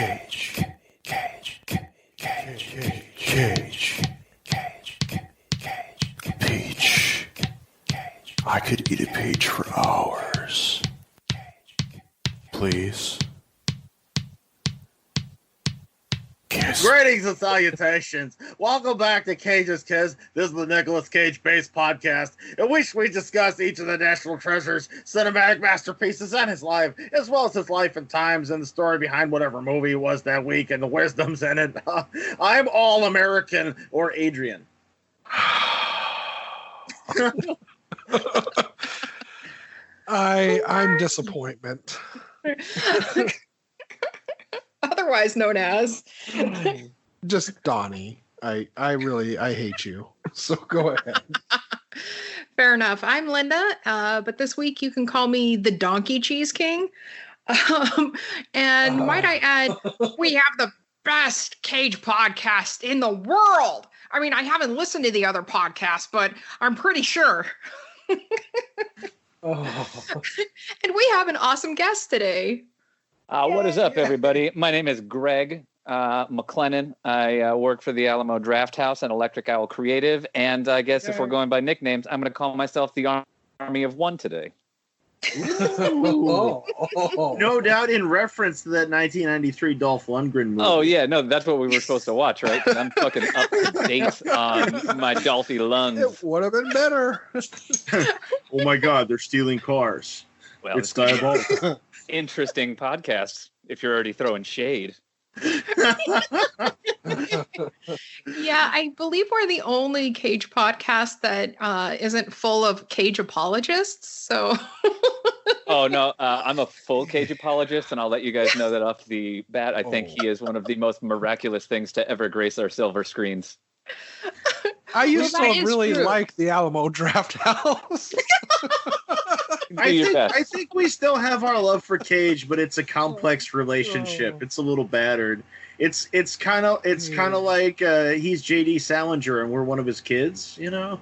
Cage. Peach. I could eat a peach for hours. Please. Kiss. Greetings and salutations. Welcome back to Cage's Kiss. This is the Nicolas Cage-based podcast in which we discuss each of the national treasures, cinematic masterpieces, and his life, as well as his life and times and the story behind whatever movie it was that week and the wisdoms in it. I'm All American, or Adrian. I'm disappointment. Otherwise known as Just Donnie. I hate you. So go ahead. Fair enough. I'm Linda, but this week you can call me the Donkey Cheese King. And might I add, we have the best Cage podcast in the world. I mean, I haven't listened to the other podcasts, but I'm pretty sure. And we have an awesome guest today. What is up, everybody? My name is Greg MacLennan. I work for the Alamo Drafthouse and Electric Owl Creative. And I guess if we're going by nicknames, I'm going to call myself the Army of One today. No doubt in reference to that 1993 Dolph Lundgren movie. Oh, yeah. No, that's what we were supposed to watch, right? Because I'm fucking up to date on my Dolphy lungs. It would have been better. Oh, my God. They're stealing cars. Well, it's diabolical. Interesting podcast if you're already throwing shade. Yeah, I believe we're the only Cage podcast that isn't full of Cage apologists. So, Oh, no, I'm a full Cage apologist, and I'll let you guys know that off the bat. I think he is one of the most miraculous things to ever grace our silver screens. I used Well, that to is really true. like the Alamo Drafthouse. I think we still have our love for Cage, but it's a complex relationship. It's a little battered. It's kind of like he's J.D. Salinger and we're one of his kids, you know?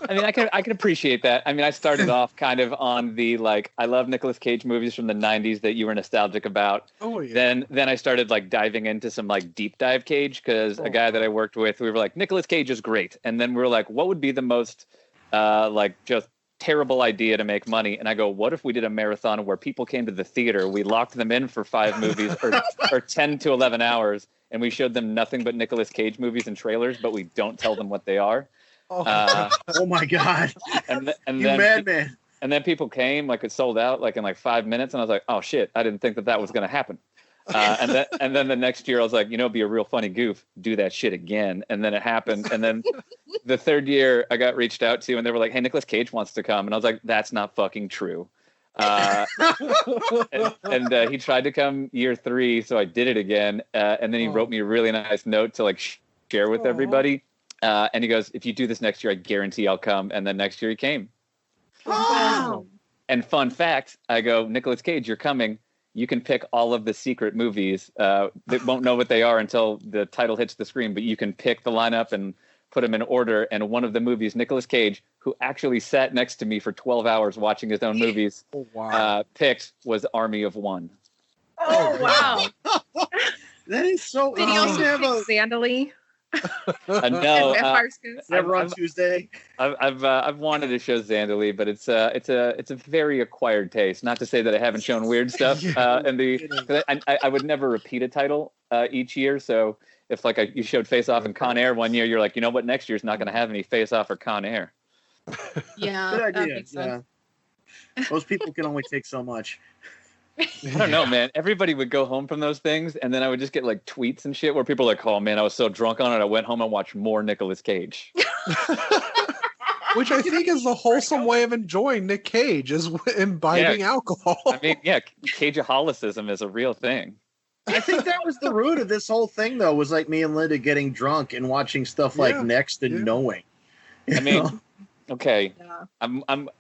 I mean, I can appreciate that. I mean, I started off kind of on the, like, I love Nicolas Cage movies from the 90s that you were nostalgic about. Oh, yeah. Then I started, like, diving into some, like, deep dive Cage because a guy that I worked with, we were like, Nicolas Cage is great. And then we were like, what would be the most, just terrible idea to make money? And I go, what if we did a marathon where people came to the theater, we locked them in for 5 movies or 10 to 11 hours, and we showed them nothing but Nicolas Cage movies and trailers, but we don't tell them what they are. Oh my God. And You then madman. And then people came, like it sold out like in like 5 minutes, and I was like, oh shit, I didn't think that was going to happen. And then the next year I was like, it'd be a real funny goof, do that shit again. And then it happened. And then the third year I got reached out to and they were like, hey, Nicolas Cage wants to come. And I was like, that's not fucking true. And he tried to come year 3. So I did it again. And then he wrote me a really nice note to like share with everybody. And he goes, if you do this next year, I guarantee I'll come. And then next year he came. Wow. And fun fact, I go, Nicolas Cage, you're coming. You can pick all of the secret movies. They won't know what they are until the title hits the screen, but you can pick the lineup and put them in order. And one of the movies, Nicolas Cage, who actually sat next to me for 12 hours watching his own movies, picked was Army of One. Oh, wow. That is so Did he also pick Sandally? No, Never on Tuesday. I've wanted to show Xandali, but it's a very acquired taste. Not to say that I haven't shown weird stuff. I would never repeat a title each year. So if like you showed Face Off and Con Air one year, you're like, you know what, next year's not going to have any Face Off or Con Air. Yeah, Good that idea. makes sense. Yeah. Most people can only take so much. I don't know, man. Everybody would go home from those things, and then I would just get like tweets and shit where people are like, oh man, I was so drunk on it, I went home and watched more Nicolas Cage. Which I think is the wholesome way of enjoying Nick Cage, is imbibing alcohol. I mean, yeah, Cageaholicism is a real thing. I think that was the root of this whole thing, though, was like me and Linda getting drunk and watching stuff like Next and Knowing. I mean, okay. Yeah.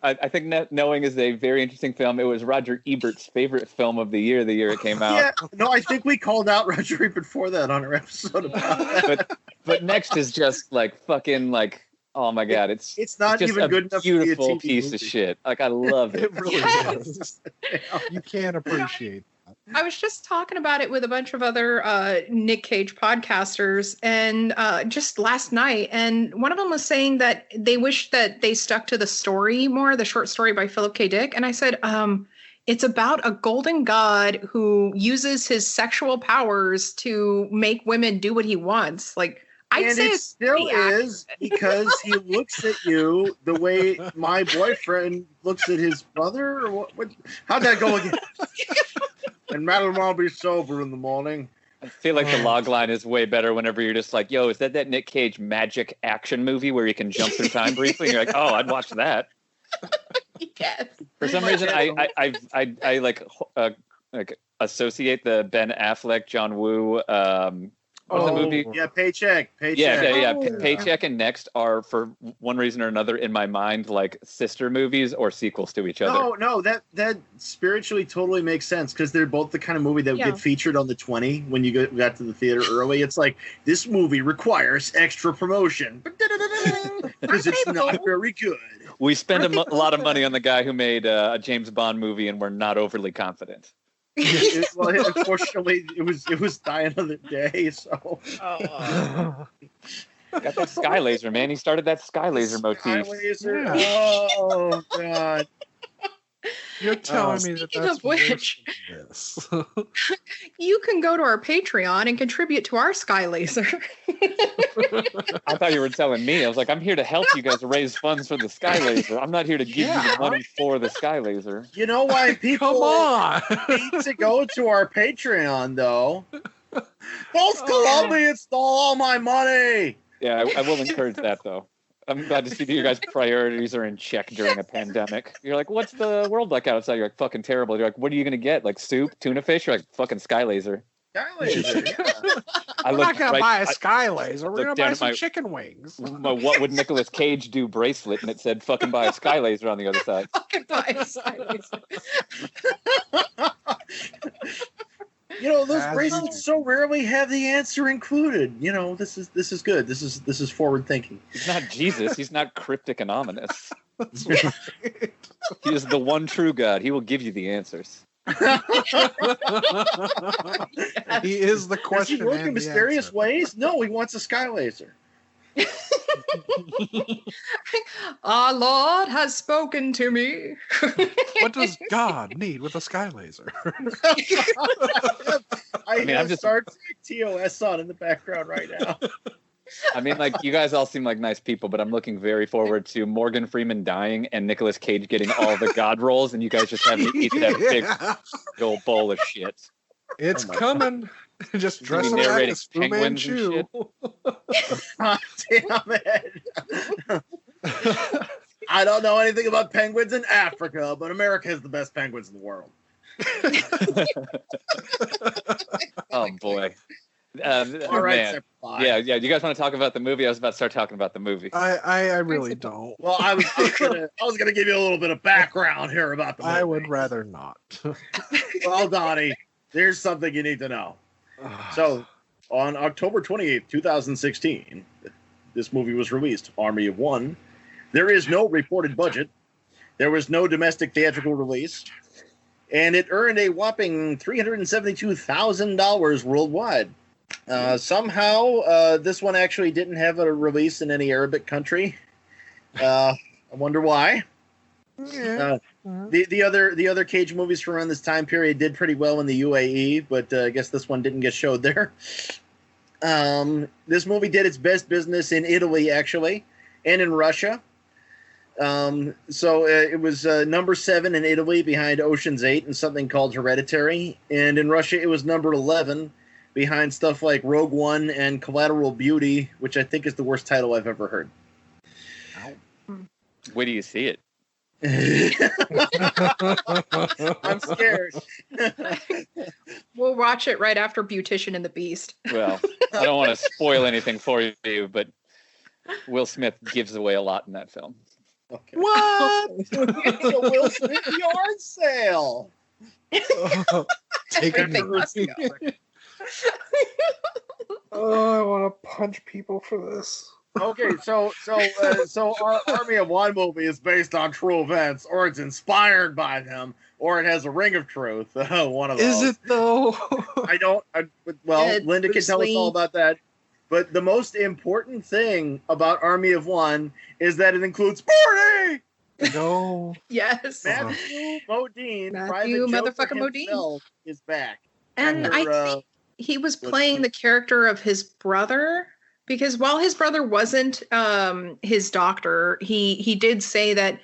I think Knowing is a very interesting film. It was Roger Ebert's favorite film of the year it came out. Yeah, no, I think we called out Roger Ebert for that on our episode about that. But Next is just like fucking like, oh my God, it's not just even good enough to be a beautiful TV piece movie. of shit. Like I love it. It really is. You can't appreciate I was just talking about it with a bunch of other Nick Cage podcasters, and just last night, and one of them was saying that they wish that they stuck to the story more, the short story by Philip K. Dick. And I said, it's about a golden god who uses his sexual powers to make women do what he wants. Like, I'd say it still is, because he looks at you the way my boyfriend looks at his brother. Or what? How'd that go again? And Madeline will be sober in the morning. I feel like the log line is way better whenever you're just like, yo, is that Nick Cage magic action movie where you can jump through time briefly? And you're like, oh, I'd watch that. Yes. For some reason, I like associate the Ben Affleck, John Woo, what's the movie? Yeah, Paycheck. Yeah. Paycheck and Next are, for one reason or another, in my mind, like sister movies or sequels to each other. No, that spiritually totally makes sense, because they're both the kind of movie that would get featured on the 20 when you got to the theater early. It's like, this movie requires extra promotion because it's not very good. We spent a lot of money on the guy who made a James Bond movie, and we're not overly confident. Well, unfortunately, it was Die Another Day, so. Got that sky laser, man. He started that sky laser motif. Sky laser. Yeah. Oh God. You're telling me that that's which, worse you can go to our Patreon and contribute to our sky laser. I thought you were telling me. I was like, I'm here to help you guys raise funds for the sky laser. I'm not here to give you the money for the sky laser. You know why people Come on. need to go to our Patreon, though? Those Colombians stole all my money. Yeah, I will encourage that, though. I'm glad to see that your guys' priorities are in check during a pandemic. You're like, what's the world like outside? You're like, fucking terrible. You're like, what are you going to get? Like soup, tuna fish? You're like, fucking sky laser. Sky laser, yeah. We're not going to buy a sky laser. We're going to buy some chicken wings. My what would Nicolas Cage do bracelet, and it said fucking buy a sky laser on the other side. Fucking buy a sky laser. You know, those bracelets so rarely have the answer included. You know, this is good. This is forward thinking. He's not Jesus. He's not cryptic and ominous. That's right. He is the one true God. He will give you the answers. He is the question. Does he work in mysterious ways? No, he wants a sky laser. Our Lord has spoken to me. What does God need with a sky laser? I mean, I'm just Star Trek TOS on in the background right now. I mean, like, you guys all seem like nice people, but I'm looking very forward to Morgan Freeman dying and Nicolas Cage getting all the God roles, and you guys just have me eat that big old bowl of shit. It's coming. Just dress him up as Fu Manchu. God damn it. I don't know anything about penguins in Africa, but America has the best penguins in the world. Oh, boy. All right, yeah. You guys want to talk about the movie? I was about to start talking about the movie. I really don't. Well, I was gonna give you a little bit of background here about the movie. I would rather not. Well, Donnie, there's something you need to know. So, on October 28th, 2016, this movie was released, Army of One. There is no reported budget. There was no domestic theatrical release. And it earned a whopping $372,000 worldwide. Somehow, this one actually didn't have a release in any Arabic country. I wonder why. Yeah. The other Cage movies from around this time period did pretty well in the UAE, but I guess this one didn't get showed there. This movie did its best business in Italy, actually, and in Russia. So it was number 7 in Italy behind Ocean's 8 and something called Hereditary. And in Russia, it was number 11 behind stuff like Rogue One and Collateral Beauty, which I think is the worst title I've ever heard. Where do you see it? I'm scared. We'll watch it right after Beautician and the Beast. Well, I don't want to spoil anything for you, but Will Smith gives away a lot in that film. Okay. What? It's a Will Smith yard sale. Take it. Oh, I want to punch people for this. Okay, so our Army of One movie is based on true events, or it's inspired by them. or it has a ring of truth. One of those. Is it though? Well, Linda can tell us all about that. But the most important thing about Army of One is that it includes Morty! No. Yes. Matthew Modine, Matthew Private Joker motherfucking Modine. himself, is back. And After, I think he was playing the character of his brother, because while his brother wasn't his doctor, he did say that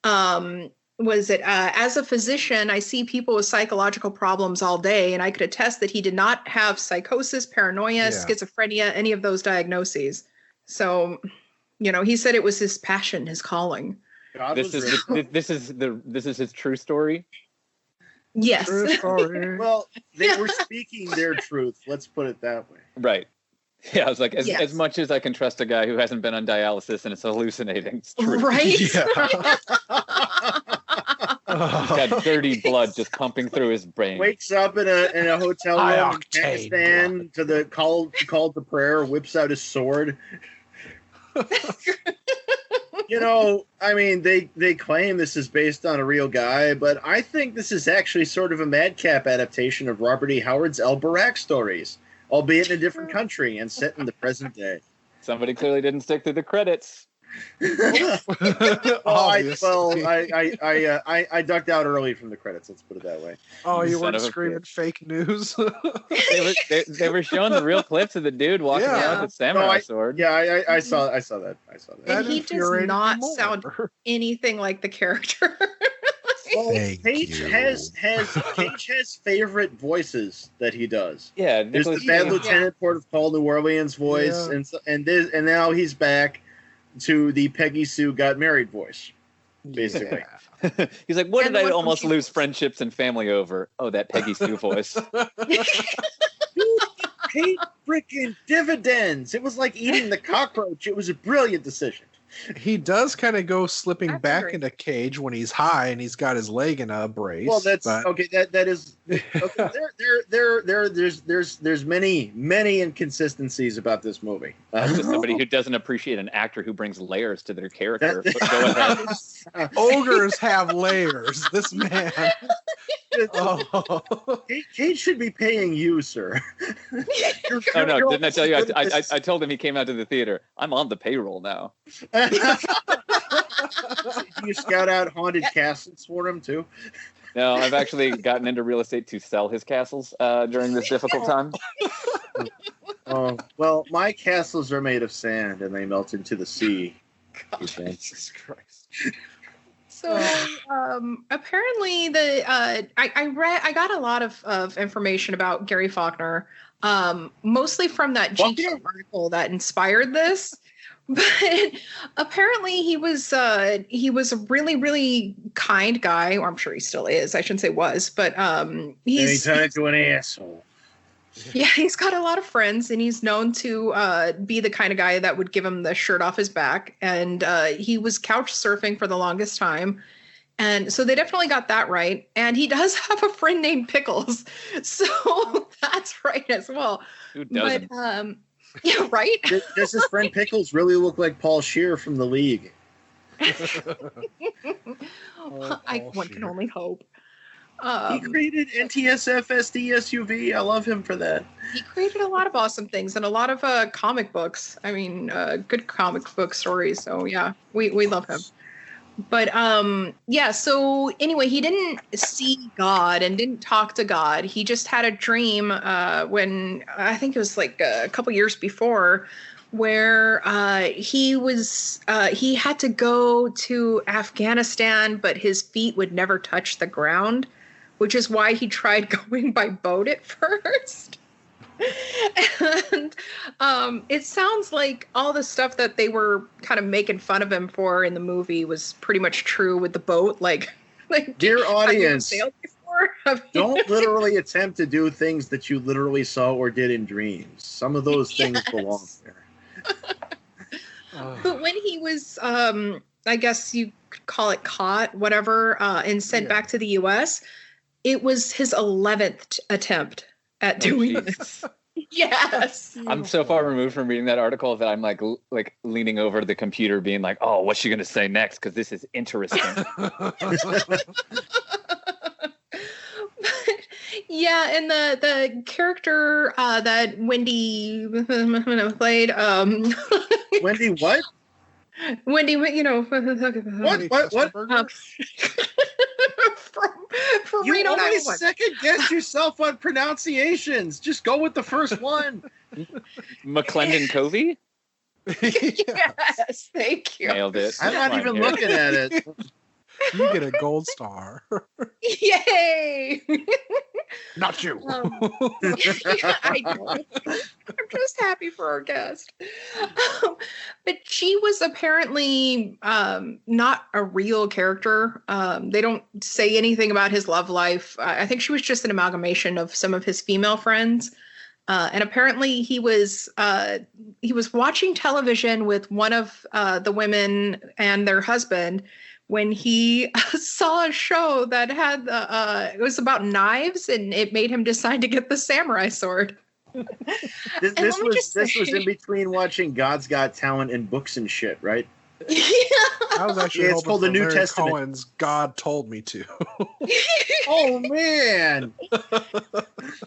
as a physician, I see people with psychological problems all day, and I could attest that he did not have psychosis, paranoia, schizophrenia, any of those diagnoses. So, he said it was his passion, his calling. This is his true story. Yes. True story. Well, they were speaking their truth. Let's put it that way. Right. Yeah, I was like, as much as I can trust a guy who hasn't been on dialysis and is hallucinating, it's true. Right? Yeah. He's got dirty blood just pumping through his brain. Wakes up in a hotel room in Pakistan to the call to prayer, whips out his sword. They claim this is based on a real guy, but I think this is actually sort of a madcap adaptation of Robert E. Howard's El Barak stories, albeit in a different country and set in the present day. Somebody clearly didn't stick through the credits. I ducked out early from the credits. Let's put it that way. Oh, you weren't screaming fake news. they were showing the real clips of the dude walking around with a samurai sword. Yeah, I saw that. And he does not sound anything like the character. Well, Cage has favorite voices that he does. Yeah, there's the Bad Lieutenant Port of Call New Orleans voice, and now he's back to the Peggy Sue Got Married voice, basically. He's like, what did I almost lose friendships and family over? Oh, that Peggy Sue voice. Paid freaking dividends. It was like eating the cockroach. It was a brilliant decision. He does kind of go slipping back into Cage when he's high and he's got his leg in a brace. Well, that's okay. That is okay. There's many inconsistencies about this movie. Just somebody who doesn't appreciate an actor who brings layers to their character. Go ahead. Ogres have layers. This man. Cage should be paying you, sir. Oh no! Didn't I tell you? I told him he came out to the theater. I'm on the payroll now. Do you scout out haunted castles for him too? No, I've actually gotten into real estate to sell his castles during this difficult time. Oh, well, my castles are made of sand and they melt into the sea. Jesus Christ. So apparently I got a lot of information about Gary Faulkner, mostly from that GQ article that inspired this. But apparently he was a really, really kind guy. Or I'm sure he still is. I shouldn't say was, but he's turned into an asshole. Yeah, he's got a lot of friends, and he's known to be the kind of guy that would give him the shirt off his back. And he was couch surfing for the longest time. And so they definitely got that right. And he does have a friend named Pickles. So that's right as well. Who doesn't? But, yeah, right? Does his friend Pickles really look like Paul Scheer from The League? One can only hope. He created NTSF SDSUV. I love him for that. He created a lot of awesome things and a lot of comic books. I mean, good comic book stories. So yeah, we love him. But yeah, so anyway, he didn't see God and didn't talk to God. He just had a dream when I think it was like a couple years before, where he had to go to Afghanistan, but his feet would never touch the ground, which is why he tried going by boat at first. And it sounds like all the stuff that they were kind of making fun of him for in the movie was pretty much true with the boat. Like dear audience, before? Don't literally attempt to do things that you literally saw or did in dreams. Some of those things belong there. But when he was, I guess you could call it caught, whatever, and sent back to the U.S., it was his 11th attempt at doing this. Yes. I'm so far removed from reading that article that I'm like leaning over the computer being like, oh, what's she going to say next? Because this is interesting. Yeah, and the character that Wendy played, Wendy, what? Wendy, you know, What? from You Reno always 911. second guess yourself on pronunciations. Just go with the first one. McLendon-Covey? Yes, thank you. Nailed it. I'm not even looking at it. You get a gold star. Yay! Not you. I know. I'm just happy for our guest. But she was apparently not a real character. They don't say anything about his love life. I think she was just an amalgamation of some of his female friends. And apparently he was watching television with one of the women and their husband when he saw a show that had it was about knives, and it made him decide to get the samurai sword. This was in between watching God's Got Talent and books and shit, right? Yeah. I was actually It's hoping called the for New Larry Testament. Cohen's God Told Me To. Oh man,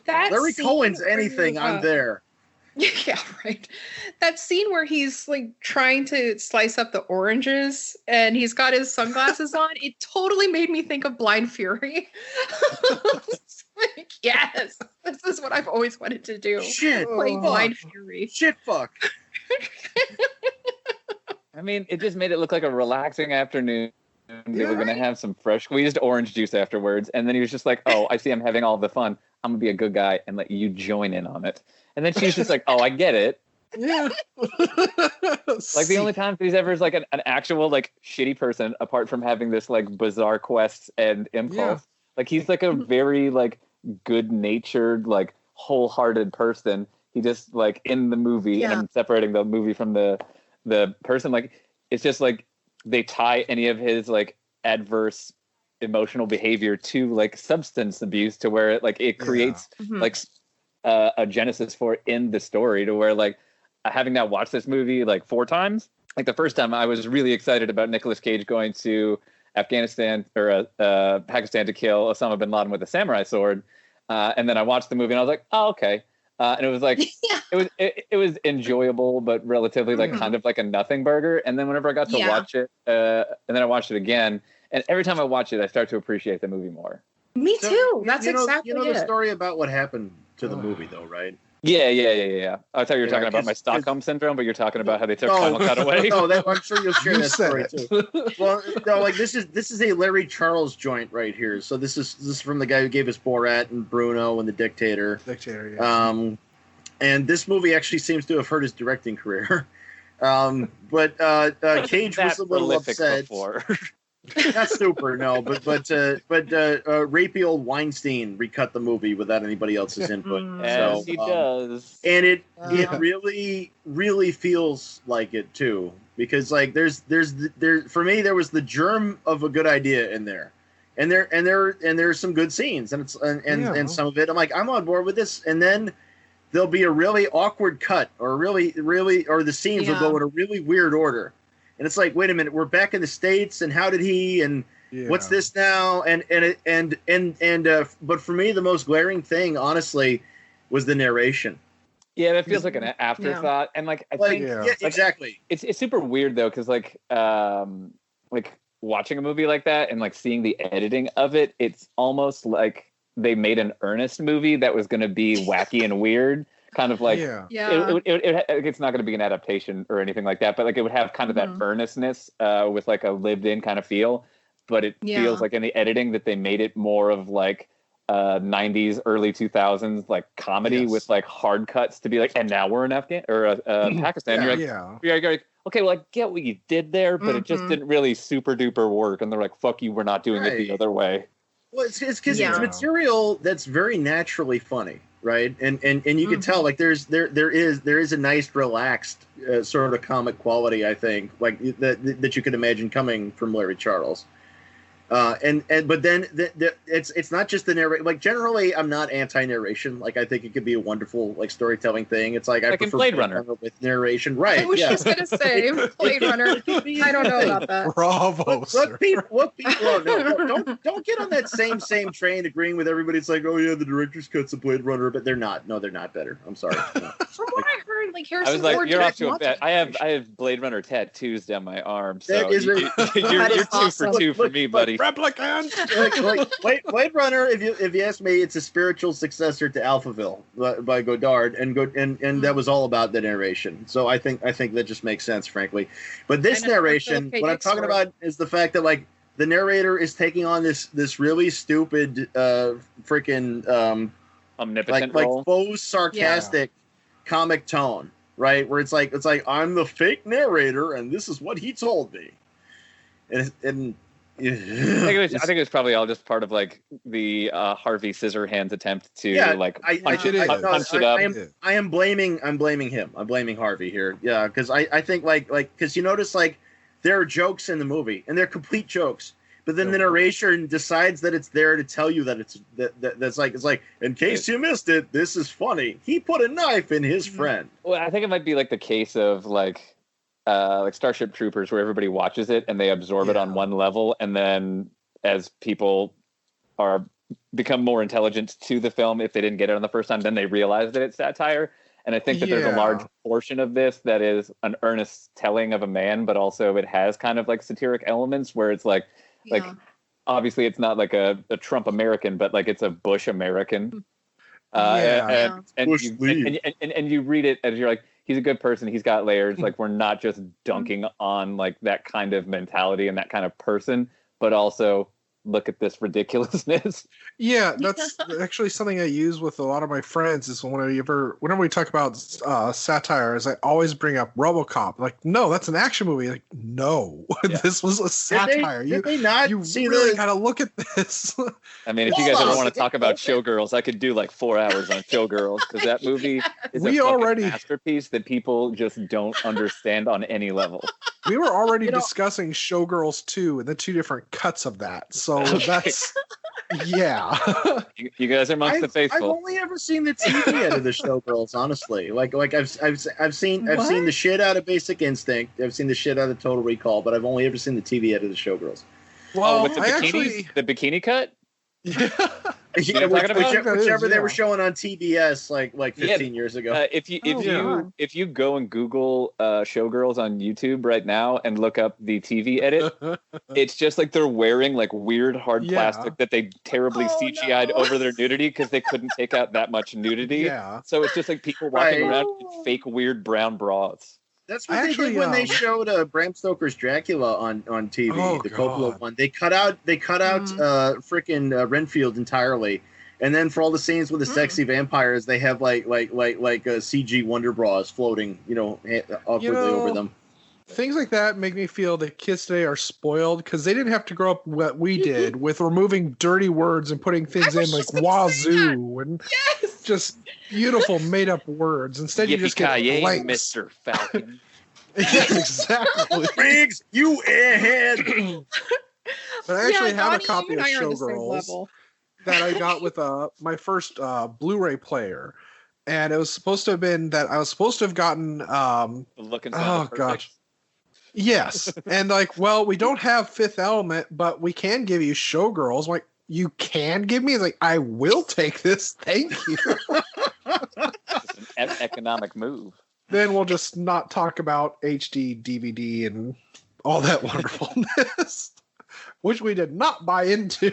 That Larry scene Cohen's where anything, you, I'm there. Yeah, right. That scene where he's like trying to slice up the oranges and he's got his sunglasses on, it totally made me think of Blind Fury. It's like, yes, this is what I've always wanted to do. Shit, Play fuck. Blind Fury. Shit, fuck. I mean, it just made it look like a relaxing afternoon. They were going to have some fresh squeezed orange juice afterwards. And then he was just like, oh, I see I'm having all the fun. I'm going to be a good guy and let you join in on it. And then she's just like, oh, I get it. Yeah. Like the only time he's ever is like an actual like shitty person apart from having this like bizarre quests and impulse. Yeah. Like he's like a very like good natured, like wholehearted person. He just like in the movie, and I'm separating the movie from the person. Like it's just like they tie any of his like adverse emotional behavior to like substance abuse to where it creates like a genesis for it in the story to where like having now watched this movie like 4 times, like the first time I was really excited about Nicolas Cage going to Afghanistan or Pakistan to kill Osama Bin Laden with a samurai sword. And then I watched the movie and I was like, oh, okay. And it was like, it was enjoyable, but relatively like kind of like a nothing burger. And then whenever I got to watch it, and then I watched it again, and every time I watch it, I start to appreciate the movie more. Me too. That's exactly you know it. the story about what happened to the movie, though, right? Yeah. I thought you were talking about my Stockholm syndrome, but you're talking about how they took Final Cut away. No, I'm sure you'll share that story it. too. Well, no, like this is a Larry Charles joint right here. So this is from the guy who gave us Borat and Bruno and The Dictator. And this movie actually seems to have hurt his directing career. But Cage was a little upset. Not super, no, but rapey old Weinstein recut the movie without anybody else's input. As he does, and it really feels like it too, because like there's for me there was the germ of a good idea in there, and there's some good scenes, and some of it I'm like I'm on board with this, and then there'll be a really awkward cut or or the scenes will go in a really weird order. And it's like, wait a minute, we're back in the States, and how did he? And what's this now? But for me, the most glaring thing, honestly, was the narration. Yeah, that feels like an afterthought, and like I think exactly. It's super weird though, because like watching a movie like that and like seeing the editing of it, it's almost like they made an earnest movie that was going to be wacky and weird. Kind of like it's not going to be an adaptation or anything like that, but like it would have kind of that earnestness with like a lived-in kind of feel. But it feels like in the editing that they made it more of like 90s, early 2000s like comedy with like hard cuts to be like, and now we're in Pakistan. You're like, okay, well I get what you did there, but it just didn't really super duper work. And they're like, fuck you, we're not doing it the other way. Well, it's because it's material that's very naturally funny. Right, and you can tell like there is a nice relaxed sort of comic quality, I think, like that you could imagine coming from Larry Charles. But then it's not just the narration. Like generally, I'm not anti-narration. Like I think it could be a wonderful like storytelling thing. It's like I prefer Blade Runner with narration, right? I was just gonna say Blade Runner. I don't know about that. Bravo, sir. What people don't get on that same train agreeing with everybody. It's like, oh yeah, the director's cut's a Blade Runner, but they're not. No, they're not better. I'm sorry. No. From what I heard, like I Harrison was like, Ford you're did off to a lots bet. of I have Blade Runner tattoos down my arm, so That is you're That is 2 awesome. for 2 for me, buddy. Replicant. Blade Runner, if you ask me, it's a spiritual successor to Alphaville by Godard, and that was all about the narration. So I think that just makes sense, frankly. But this narration, what I'm talking about is the fact that like the narrator is taking on this really stupid freaking Omnipotent like role. faux sarcastic comic tone, right? Where it's like I'm the fake narrator and this is what he told me. And I think it was probably all just part of like the Harvey Scissorhands attempt to punch it up. I am blaming him. I'm blaming Harvey here. Yeah, because I think like because you notice like there are jokes in the movie and they're complete jokes, but then the narration decides that it's there to tell you that it's like in case you missed it, this is funny. He put a knife in his friend. Well, I think it might be like the case of like Starship Troopers, where everybody watches it and they absorb it on one level, and then as people become more intelligent to the film, if they didn't get it on the first time, then they realize that it's satire. And I think that there's a large portion of this that is an earnest telling of a man, but also it has kind of like satiric elements where it's like obviously it's not like a Trump American, but like it's a Bush American. And you read it and you're like, he's a good person. He's got layers. Like we're not just dunking on like that kind of mentality and that kind of person, but also look at this ridiculousness. Yeah, that's actually something I use with a lot of my friends. Is whenever we talk about satire, is I always bring up RoboCop. Like, no, that's an action movie. Like, no, this was a satire. Did they not you see really got to look at this. I mean, if you guys ever want to talk about Showgirls, I could do like 4 hours on Showgirls because that movie is a fucking masterpiece that people just don't understand on any level. We were already discussing Showgirls 2 and the two different cuts of that. So that's you guys are amongst the faithful. I've only ever seen the TV edit of the Showgirls, honestly. Like I've seen the shit out of Basic Instinct. I've seen the shit out of Total Recall, but I've only ever seen the TV edit of the Showgirls. Well, with the bikini cut. Yeah, whichever they were showing on TBS like 15 years ago. If you go and Google Showgirls on YouTube right now and look up the TV edit, it's just like they're wearing like weird hard plastic that they terribly CGI'd over their nudity because they couldn't take out that much nudity. Yeah. So it's just like people walking around in fake weird brown bras. That's what they did when they showed Bram Stoker's Dracula on TV, the Coppola one. They cut out frickin' Renfield entirely, and then for all the scenes with the sexy vampires, they have like CG wonder bras floating, awkwardly over them. Things like that make me feel that kids today are spoiled because they didn't have to grow up what we did with removing dirty words and putting things in like wazoo and just beautiful made up words. Instead, you just get blanks. Mr. Falcon. Yes, exactly. Riggs, you airhead. But I actually have a copy of Showgirls that I got with my first Blu-ray player. And it was supposed to have been that I was supposed to have gotten gosh. Yes. And like, well, we don't have Fifth Element, but we can give you Showgirls. I'm like, you can give me? Like, I will take this. Thank you. It's an economic move. Then we'll just not talk about HD, DVD, and all that wonderfulness, which we did not buy into.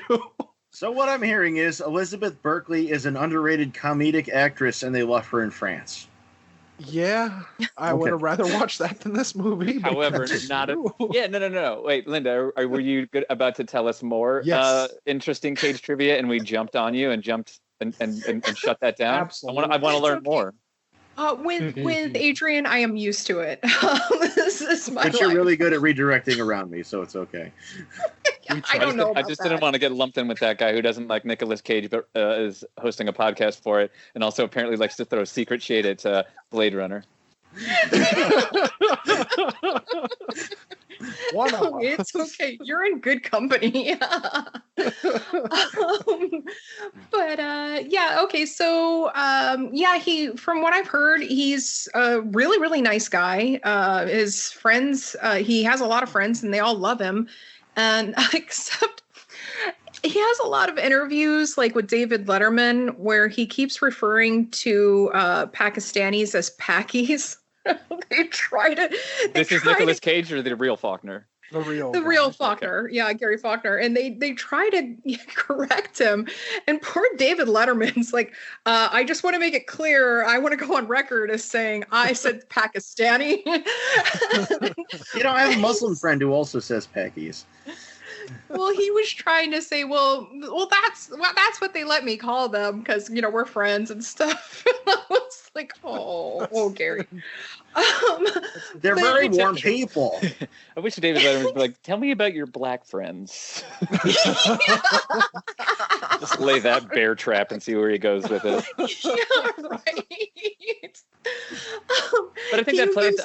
So what I'm hearing is Elizabeth Berkley is an underrated comedic actress, and they love her in France. Yeah, I would have rather watched that than this movie. However, no. Wait, Linda, were you about to tell us more interesting Cage trivia, and we jumped on you and shut that down? Absolutely. I want to learn more. With Adrian, I am used to it. This is my But you're really good at redirecting around me, so it's okay. I don't know. I just didn't want to get lumped in with that guy who doesn't like Nicolas Cage, but is hosting a podcast for it, and also apparently likes to throw secret shade at Blade Runner. It's okay. You're in good company. Okay. So, he, from what I've heard, he's a really, really nice guy. His friends, he has a lot of friends and they all love him. And except he has a lot of interviews like with David Letterman where he keeps referring to Pakistanis as Pakis. This is Nicolas Cage or the real Faulkner? The real Faulkner. Okay. Yeah, Gary Faulkner. And they try to correct him. And poor David Letterman's like, I just want to make it clear. I want to go on record as saying I said Pakistani. I have a Muslim friend who also says Pakis. Well, he was trying to say, well, that's what they let me call them because we're friends and stuff. I was like, oh, Gary. They're very warm people. I wish David Letterman would be like, tell me about your black friends. Just lay that bear trap and see where he goes with it. Yeah, right. But I think that plays.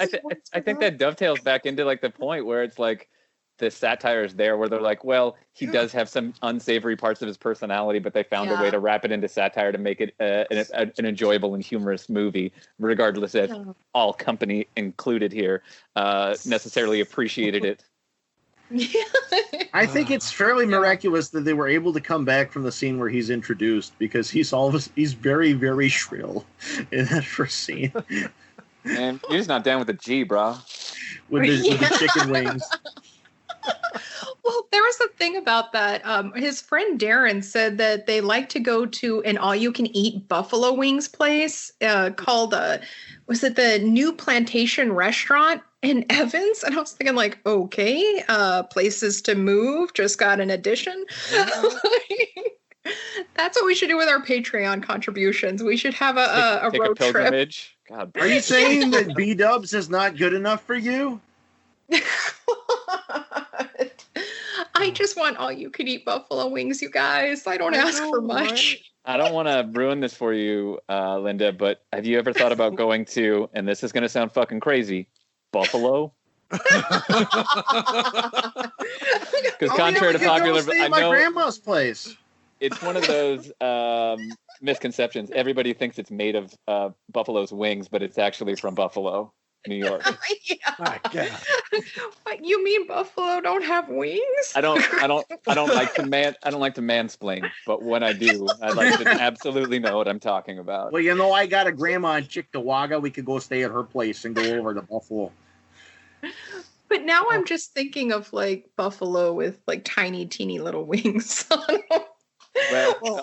I think that dovetails back into like the point where it's like, the satire is there where they're like, well, he does have some unsavory parts of his personality, but they found a way to wrap it into satire to make it an enjoyable and humorous movie, regardless if all company included here necessarily appreciated it. I think it's fairly miraculous that they were able to come back from the scene where he's introduced because he's very, very shrill in that first scene. Man, you're just not down with the G, bro. With the chicken wings. Well, there was a thing about that. His friend Darren said that they like to go to an all-you-can-eat buffalo wings place called, was it the New Plantation Restaurant in Evans? And I was thinking like, okay, places to move, just got an addition. That's what we should do with our Patreon contributions. We should have a take road a pilgrimage. Trip. God, are you saying that B-dubs is not good enough for you? I just want all you can eat buffalo wings, you guys. I don't ask for much. I don't want to ruin this for you, Linda, but have you ever thought about going to, and this is going to sound fucking crazy, Buffalo? Because contrary to popular, I know my grandma's place. It's one of those misconceptions. Everybody thinks it's made of buffalo's wings, but it's actually from Buffalo, New York. My God. What, you mean buffalo don't have wings? I don't like to mansplain, but when I do, I like to absolutely know what I'm talking about. Well, I got a grandma in Cheektowaga. We could go stay at her place and go over to Buffalo. But now I'm just thinking of like buffalo with like tiny, teeny little wings. Well,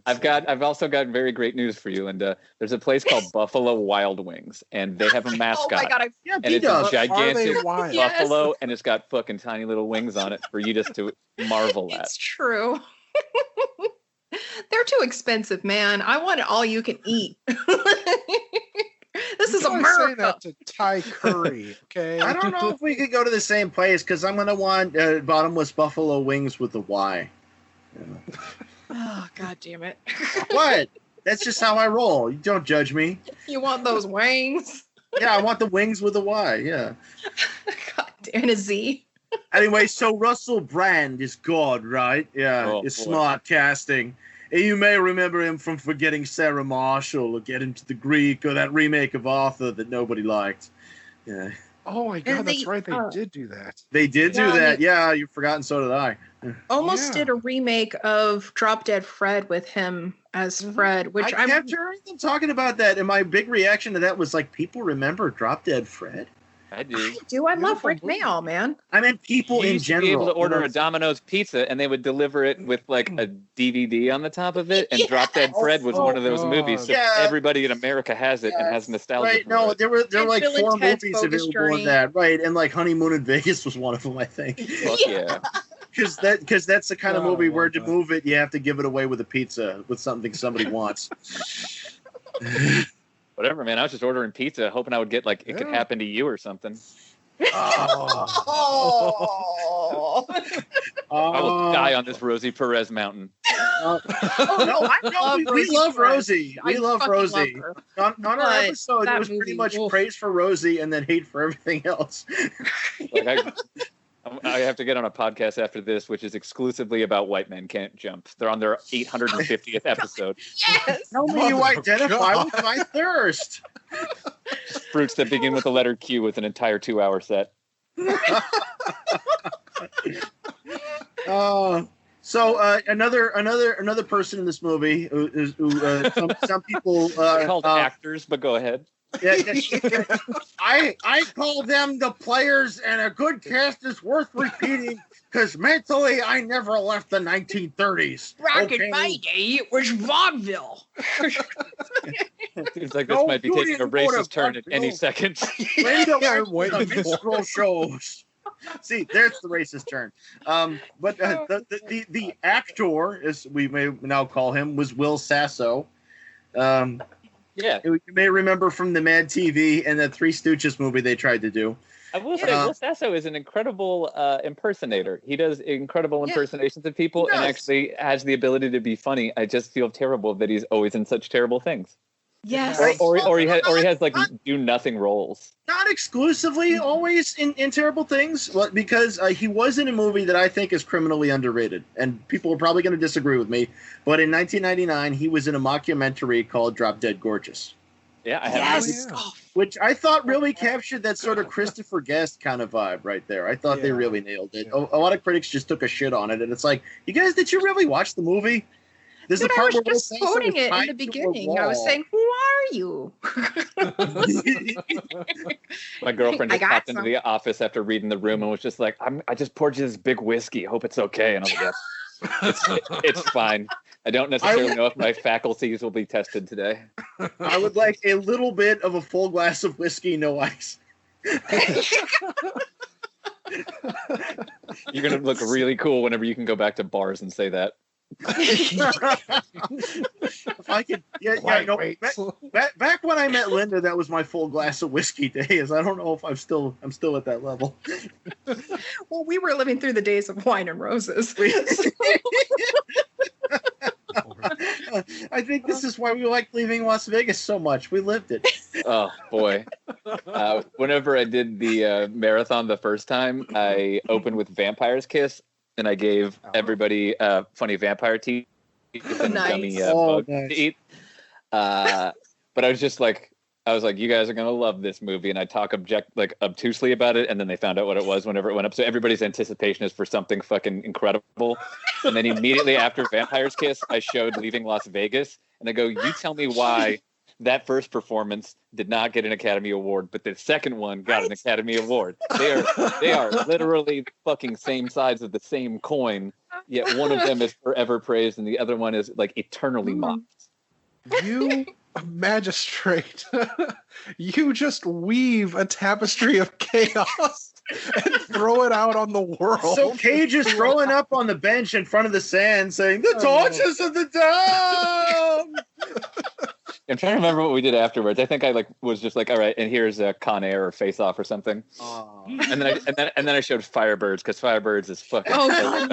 I've also got very great news for you, Linda. There's a place called Buffalo Wild Wings, and they have a mascot. Oh my God, and it's a gigantic buffalo, and it's got fucking tiny little wings on it for you just to marvel at. It's true. They're too expensive, man. I want it all you can eat. This is America. Say that to Thai curry, okay? I don't know if we could go to the same place because I'm gonna want bottomless buffalo wings with the Y. Yeah. Oh, God damn it. What? That's just how I roll. You don't judge me. You want those wings? Yeah, I want the wings with a Y, yeah. God damn, a Z. Anyway, so Russell Brand is God, right? Yeah, it's smart casting. And you may remember him from Forgetting Sarah Marshall or Get Into the Greek or that remake of Arthur that nobody liked. Yeah. Oh my God, that's right. They did do that. They did do that. Yeah, you've forgotten. So did I. Almost did a remake of Drop Dead Fred with him as Fred, which I kept hearing them talking about that, and my big reaction to that was like, people remember Drop Dead Fred? I do. I love Rick Mayall, man. I meant people in general. Be able to order a Domino's pizza, and they would deliver it with like a DVD on the top of it. And Drop Dead Fred was one of those movies, so everybody in America has it and has nostalgia. Right? No, there were like Bill 4 movies available in that. Right, and like Honeymoon in Vegas was one of them, I think. Fuck yeah. Because that's the kind of movie where to move it, you have to give it away with a pizza, with something somebody wants. Whatever, man. I was just ordering pizza, hoping I would get like it could happen to you or something. Oh. Oh. I will die on this Rosie Perez mountain. No, we love Rosie. We love Rosie. On our episode, it was pretty much praise for Rosie and then hate for everything else. I have to get on a podcast after this, which is exclusively about white men can't jump. They're on their 850th episode. Yes. Tell me you identify with my thirst. Fruits that begin with the letter Q with an entire 2-hour set. So another person in this movie who some people called actors, but go ahead. Yeah, I call them the players, and a good cast is worth repeating because mentally I never left the 1930s. Back in my day, it was vaudeville. Seems like this might be taking a racist turn at any second. The minstrel shows. See, there's the racist turn. But the actor, as we may now call him, was Will Sasso. Yeah, you may remember from the Mad TV and the Three Stooges movie they tried to do. I will say, Will Sasso is an incredible impersonator. He does incredible impersonations of people and actually has the ability to be funny. I just feel terrible that he's always in such terrible things. Yes. Or he has like do nothing roles. Not exclusively always in terrible things, because he was in a movie that I think is criminally underrated, and people are probably going to disagree with me. But in 1999, he was in a mockumentary called Drop Dead Gorgeous. Yeah, I have. Which I thought really captured that sort of Christopher Guest kind of vibe right there. I thought they really nailed it. A lot of critics just took a shit on it, and it's like, you guys, did you really watch the movie? There's I was just quoting it in the beginning. I was saying, "Who are you?" My girlfriend just popped into the office after reading the room and was just like, "I just poured you this big whiskey. I hope it's okay." And I was like, "It's fine. I don't necessarily know if my faculties will be tested today." I would like a little bit of a full glass of whiskey, no ice. You're gonna look really cool whenever you can go back to bars and say that. If I could, back when I met Linda, that was my full glass of whiskey days. I don't know if I'm still at that level. Well, we were living through the days of wine and roses. I think this is why we like leaving Las Vegas so much. We lived it. Oh boy! Whenever I did the marathon the first time, I opened with Vampire's Kiss. And I gave everybody funny vampire teeth and gummy bugs to eat. But I was like, you guys are gonna love this movie, and I talk obtusely about it, and then they found out what it was whenever it went up. So everybody's anticipation is for something fucking incredible. And then immediately after Vampire's Kiss, I showed Leaving Las Vegas, and I go, you tell me why that first performance did not get an Academy Award, but the second one got an Academy Award. They are literally the fucking same sides of the same coin, yet one of them is forever praised and the other one is like eternally mocked. You magistrate, you just weave a tapestry of chaos and throw it out on the world. So Cage is throwing up on the bench in front of the sand saying, "The torches of the damned!" I'm trying to remember what we did afterwards. I think I was just like, all right, and here's a Con Air or Face Off or something. And then I showed Firebirds because Firebirds is fucking. Oh God,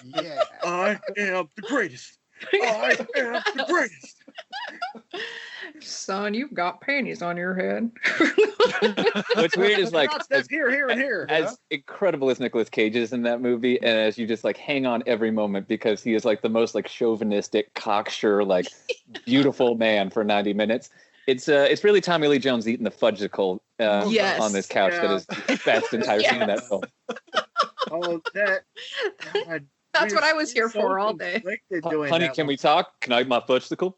yeah. I am the greatest. I am the greatest. Son, you've got panties on your head. What's weird is like here. As incredible as Nicolas Cage is in that movie, and as you just like hang on every moment because he is like the most like chauvinistic, cocksure, like beautiful man for 90 minutes. It's really Tommy Lee Jones eating the fudgesicle on this couch that is the best entire scene in that film. Oh, that. God. That's what I was here for all day. Honey, can we talk? Can I eat my fudgesicle?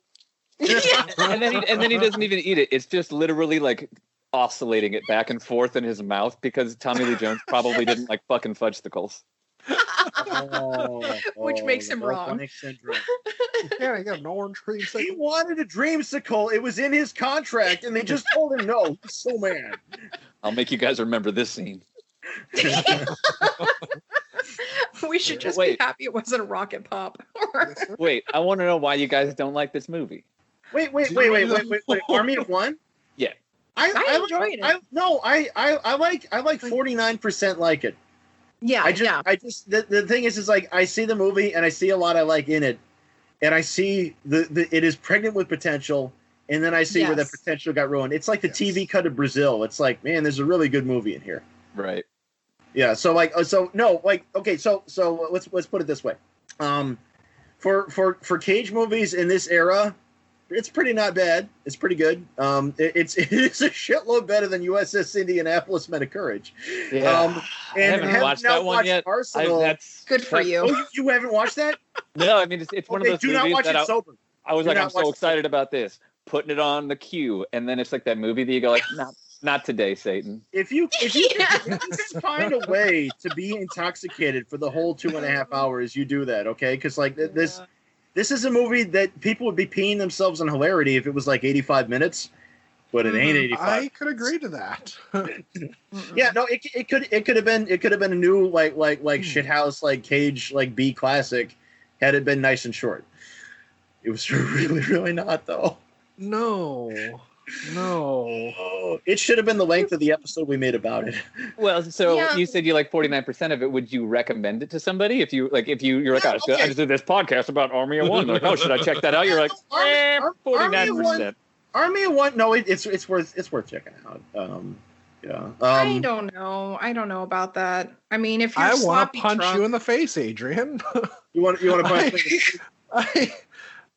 and then he doesn't even eat it. It's just literally like oscillating it back and forth in his mouth because Tommy Lee Jones probably didn't like fucking fudgesicles. Which makes him wrong. Yeah, I got an orange creamsicle. He wanted a dreamsicle. It was in his contract, and they just told him no. He's so mad. I'll make you guys remember this scene. We should just be happy it wasn't a rocket pop. Wait, I want to know why you guys don't like this movie. Wait. Army of One? Yeah. I enjoyed it. I like 49% like it. Yeah, I just the thing is like I see the movie and I see a lot I like in it, and I see the it is pregnant with potential, and then I see where that potential got ruined. It's like the TV cut of Brazil. It's like, man, there's a really good movie in here. Right. Yeah. So like, okay. So let's put it this way. For Cage movies in this era, it's pretty not bad. It's pretty good. It's a shitload better than USS Indianapolis Men of Courage. Yeah. I haven't watched that one yet. Arsenal. That's good for you. Oh, you haven't watched that? No, I mean it's one of those do movies not watch that it sober. I was do like, I'm so excited about this, putting it on the queue, and then it's like that movie that you go like, not today, Satan. If you can find a way to be intoxicated for the whole 2.5 hours, you do that, okay? Because like this is a movie that people would be peeing themselves in hilarity if it was like 85 minutes, but it ain't 85. I could agree to that. Yeah, no, it could have been a new like shithouse like Cage like B classic had it been nice and short. It was really not though. No. Oh, it should have been the length of the episode we made about it. Well, so you said you like 49% of it. Would you recommend it to somebody if you're like, I just did this podcast about Army of One. They're like, oh, should I check that out? You're like, 49%. Army of One. No, it's worth checking out. I don't know about that. I mean, if you're I want to punch drunk, you in the face, Adrian. You want to punch me?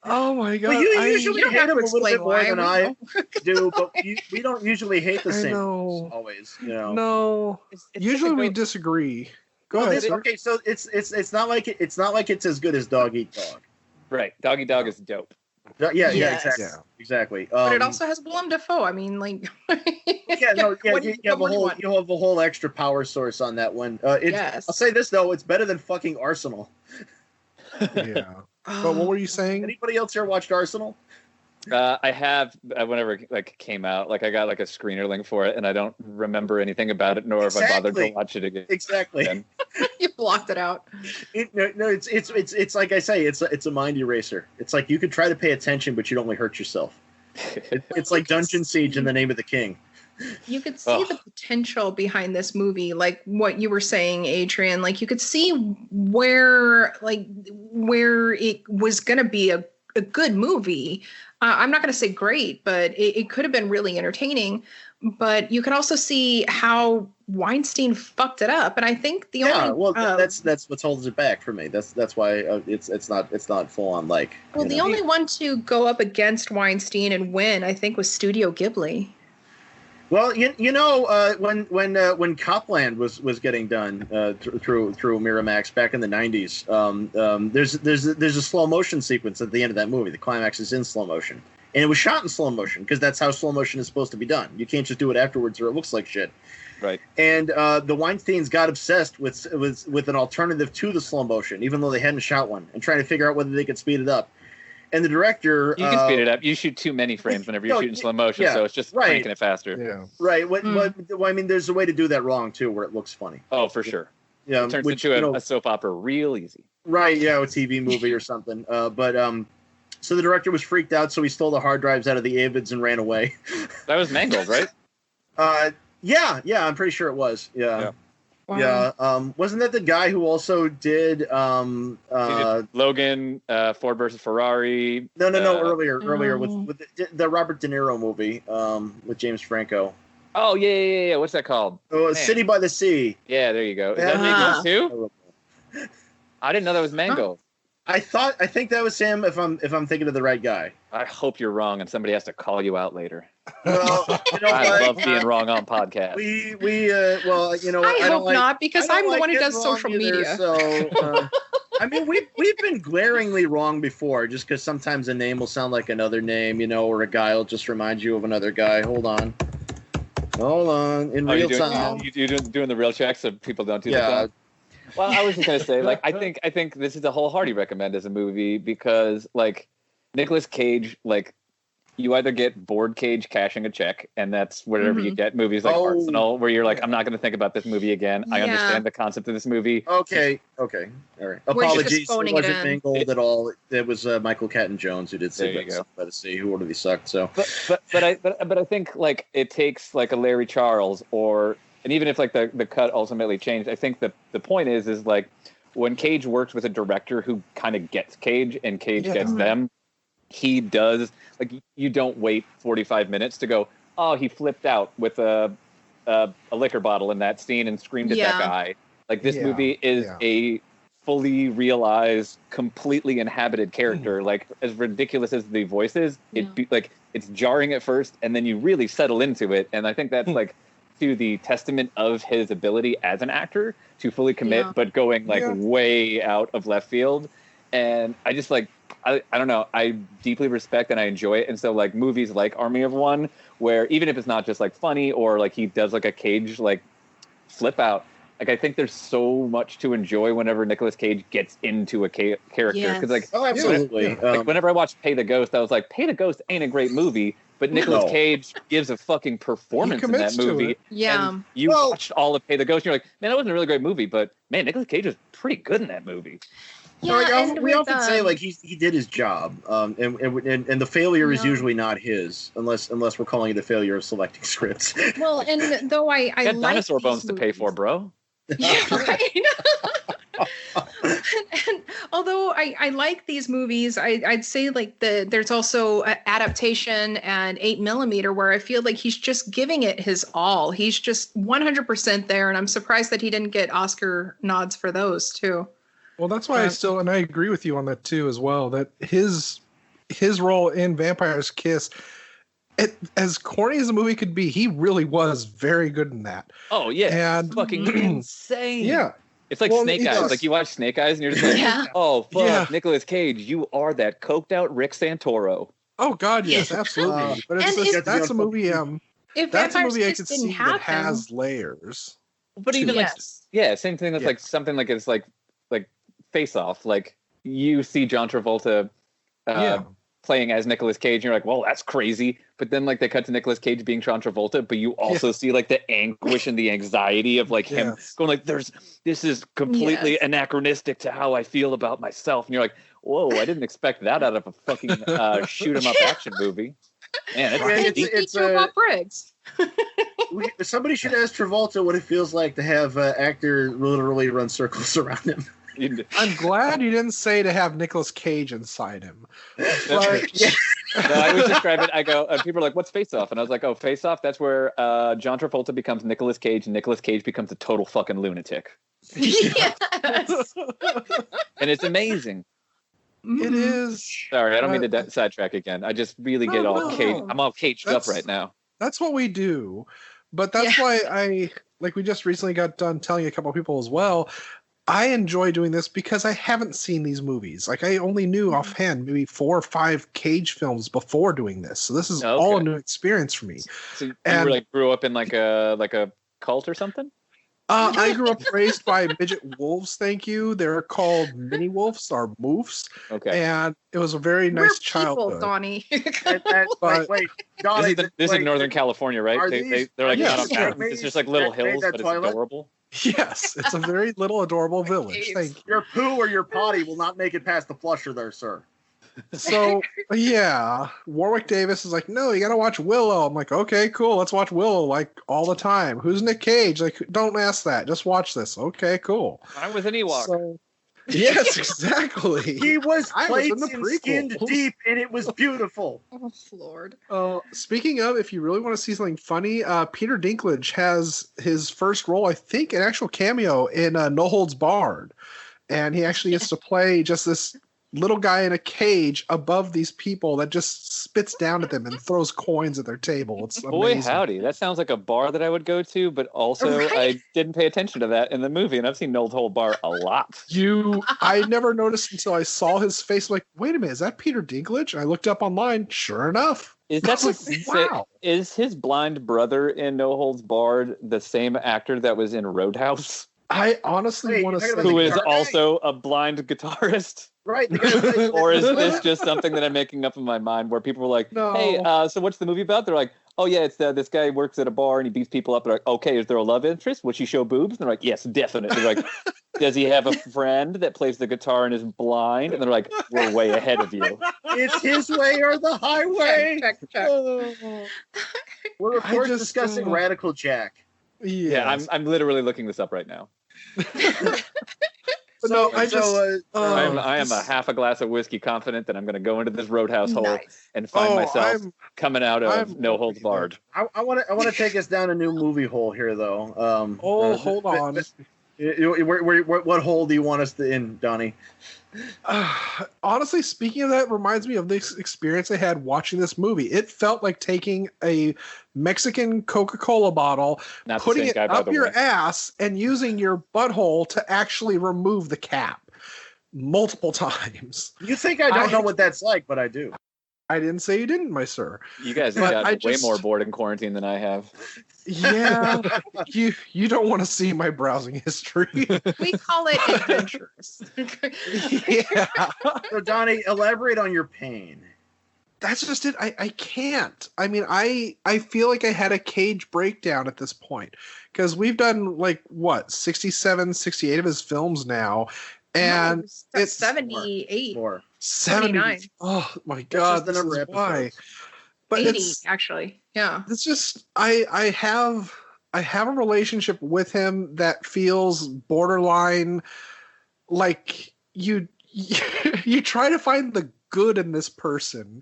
Oh my god! Well, you usually you don't hate have to him a little explain bit more why than I do, but we don't usually hate the same always. You know. No. It's Usually we disagree. Go ahead. Okay, so it's not like it's as good as Dog Eat Dog. Right, Dog Eat Dog is dope. Yeah, Yes. exactly. But it also has Willem Dafoe. I mean, like. You have a whole extra power source on that one. I'll say this though, it's better than fucking Arsenal. Yeah. But what were you saying? Anybody else here watched Arsenal? I have whenever it like came out, like I got like a screener link for it, and I don't remember anything about it, nor have I bothered to watch it again. Exactly. You blocked it out. It's like I say, it's a mind eraser. It's like you could try to pay attention, but you'd only hurt yourself. It's like Dungeon Siege in the name of the king. You could see the potential behind this movie, like what you were saying, Adrian. Like you could see where it was going to be a good movie. I'm not going to say great, but it could have been really entertaining. But you could also see how Weinstein fucked it up, and I think that's what holds it back for me. That's why it's not full on like. Well, the only one to go up against Weinstein and win, I think, was Studio Ghibli. Well, when Copland was getting done through Miramax back in the 90s, there's a slow motion sequence at the end of that movie. The climax is in slow motion, and it was shot in slow motion because that's how slow motion is supposed to be done. You can't just do it afterwards or it looks like shit. Right. And the Weinsteins got obsessed with an alternative to the slow motion, even though they hadn't shot one, and trying to figure out whether they could speed it up. And the director, you can speed it up. You shoot too many frames whenever you shoot in slow motion, so it's just cranking it faster. Yeah. Right. I mean, there's a way to do that wrong too, where it looks funny. Oh, for sure. Yeah. It turns into a soap opera real easy. Right. Yeah, a TV movie or something. So the director was freaked out, so he stole the hard drives out of the Avids and ran away. That was Mangold, right? Yeah. I'm pretty sure it was. Yeah. Wow. Yeah. Wasn't that the guy who also did he did Logan, Ford versus Ferrari? No. Earlier with the Robert De Niro movie with James Franco. Oh yeah. What's that called? Oh, City by the Sea. Yeah, there you go. Is that Mangold too? I didn't know that was Mangold. I think that was him. If I'm thinking of the right guy. I hope you're wrong, and somebody has to call you out later. Well, I love being wrong on podcasts. I hope not, because I'm the one who does social media. So, I mean, we've been glaringly wrong before, just because sometimes a name will sound like another name, or a guy will just remind you of another guy. Hold on, in real time. You're doing the real checks so people don't do that. Well, I was just gonna say, like, I think this is a wholeheartedly recommend as a movie because, like, Nicolas Cage, like, you either get bored Cage cashing a check, and that's whatever you get. Movies like Arsenal, where you're like, I'm not going to think about this movie again. I understand the concept of this movie. Okay, all right. Apologies, it wasn't Mangold at all. It was Michael Catton-Jones who did City by the Sea, who already sucked. So, but I think like it takes like a Larry Charles or And even if like the cut ultimately changed, I think the point is like when Cage works with a director who kind of gets Cage and Cage gets them, he does like you don't wait 45 minutes to go, oh, he flipped out with a liquor bottle in that scene and screamed at that guy. Like this movie is a fully realized, completely inhabited character. Like as ridiculous as the voice is, it's jarring at first, and then you really settle into it. And I think that's like to the testament of his ability as an actor to fully commit, but going like way out of left field. And I just like I don't know, I deeply respect and I enjoy it. And so like movies like Army of One, where even if it's not just like funny or like he does like a Cage like flip out, like I think there's so much to enjoy whenever Nicolas Cage gets into a character. Because like, absolutely. Like whenever I watched Pay the Ghost, I was like, Pay the Ghost ain't a great movie, but Nicolas Cage gives a fucking performance in that movie. Yeah. And you watched all of Pay the Ghost, and you're like, man, that wasn't a really great movie, but man, Nicolas Cage was pretty good in that movie. Yeah, like, we often say like he did his job, and the failure is usually not his, unless we're calling it a failure of selecting scripts. Well, and though I got like dinosaur bones to pay for, bro. Yeah, right. and although I like these movies, I'd say like there's also adaptation and 8mm where I feel like he's just giving it his all. He's just 100% there, and I'm surprised that he didn't get Oscar nods for those too. Well, that's why and I agree with you on that too as well, that his role in Vampire's Kiss, as corny as the movie could be, he really was very good in that. Oh yeah, and fucking insane. Yeah, it's like Snake Eyes. Like you watch Snake Eyes and you're just like, oh fuck, Nicolas Cage, you are that coked out Rick Santoro. Oh god, yes, absolutely. But that's a movie. That's a movie I could see that has layers. But even same thing. That's like something like it's like Face Off. Like you see John Travolta. Playing as Nicolas Cage, and you're like, well, that's crazy. But then like they cut to Nicolas Cage being John Travolta, but you also see like the anguish and the anxiety of like him going like, this is completely anachronistic to how I feel about myself. And you're like, whoa, I didn't expect that out of a fucking shoot 'em up action movie. Man, it's Briggs. Somebody should ask Travolta what it feels like to have an actor literally run circles around him. I'm glad you didn't say to have Nicolas Cage inside him. But, no, I always describe it. I go, people are like, "What's Face Off?" And I was like, "Oh, Face Off. That's where John Travolta becomes Nicolas Cage, and Nicolas Cage becomes a total fucking lunatic." Yes, and it's amazing. It is. Sorry, I don't mean to sidetrack again. I just really get all Cage. I'm all caged up right now. That's what we do, but that's why we just recently got done telling a couple of people as well. I enjoy doing this because I haven't seen these movies. Like I only knew offhand maybe 4 or 5 Cage films before doing this. So this is all a new experience for me. So you were like grew up in like a cult or something? I grew up raised by midget wolves, thank you. They're called mini wolves or moofs. Okay. And it was a very nice childhood. Donnie. Wait, Donnie. This is Northern California, right? They're like not on mountains. It's just like little hills, but it's adorable. Yes, it's a very little adorable village. Thank you. Your poo or your potty will not make it past the flusher there, sir. So, Warwick Davis is like, no, you got to watch Willow. I'm like, okay, cool. Let's watch Willow like all the time. Who's Nick Cage? Like, don't ask that. Just watch this. Okay, cool. I was an Ewok. So, yes, exactly. He was plates and skinned deep, and it was beautiful. Oh, Lord. Speaking of, if you really want to see something funny, Peter Dinklage has his first role, I think, an actual cameo in No Holds Barred. And he actually gets to play just this little guy in a cage above these people that just spits down at them and throws coins at their table. It's amazing. Boy, howdy. That sounds like a bar that I would go to, but also I didn't pay attention to that in the movie, and I've seen No Holds Barred a lot. I never noticed until I saw his face, like, wait a minute, is that Peter Dinklage? I looked up online, sure enough. Is his blind brother in No Holds Barred the same actor that was in Roadhouse? I honestly want to say... Who is also a blind guitarist? Right. Or is this just something that I'm making up in my mind where people are like, hey, so what's the movie about? They're like, oh, yeah, it's this guy works at a bar and he beats people up. They're like, okay, is there a love interest? Would she show boobs? And they're like, yes, definitely. They're like, does he have a friend that plays the guitar and is blind? And they're like, we're way ahead of you. It's his way or the highway. Check. We're of course discussing Radical Jack. Yeah, I'm literally looking this up right now. No, I am a half a glass of whiskey confident that I'm going to go into this roadhouse hole and find myself coming out of No Holds Barred. I want to take us down a new movie hole here, though. Hold on. What hole do you want us in, Donnie? Honestly, speaking of that, reminds me of this experience I had watching this movie. It felt like taking a Mexican Coca-Cola bottle, putting it up your ass, and using your butthole to actually remove the cap multiple times. You think I don't know what that's like, but I do. I didn't say you didn't, my sir. You guys have gotten way more bored in quarantine than I have. Yeah, you don't want to see my browsing history. We call it adventures. Yeah. So, Donnie, elaborate on your pain. That's just it. I can't. I mean, I feel like I had a Cage breakdown at this point because we've done 67, 68 of his films now. And it's 78. More. 79. Oh my God, this is why. But 80, actually. Yeah. It's just I have a relationship with him that feels borderline like you try to find the good in this person,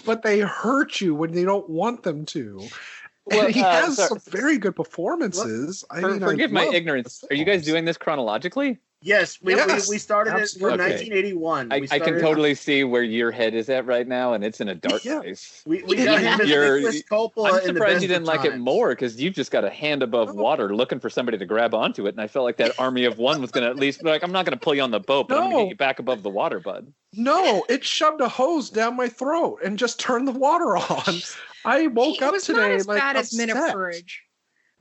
but they hurt you when you don't want them to. Well, he has some very good performances. Forgive my ignorance. Are you guys doing this chronologically? Yes, we started it from 1981. I can totally see where your head is at right now, and it's in a dark place. We got him as Nicolas Coppola. I'm surprised you didn't like it more, because you've just got a hand above water looking for somebody to grab onto it, and I felt like that army of one was going to at least be like, I'm not going to pull you on the boat, but I'm going to get you back above the water, bud. No, it shoved a hose down my throat and just turned the water on. I woke up today not as bad as Men of Courage.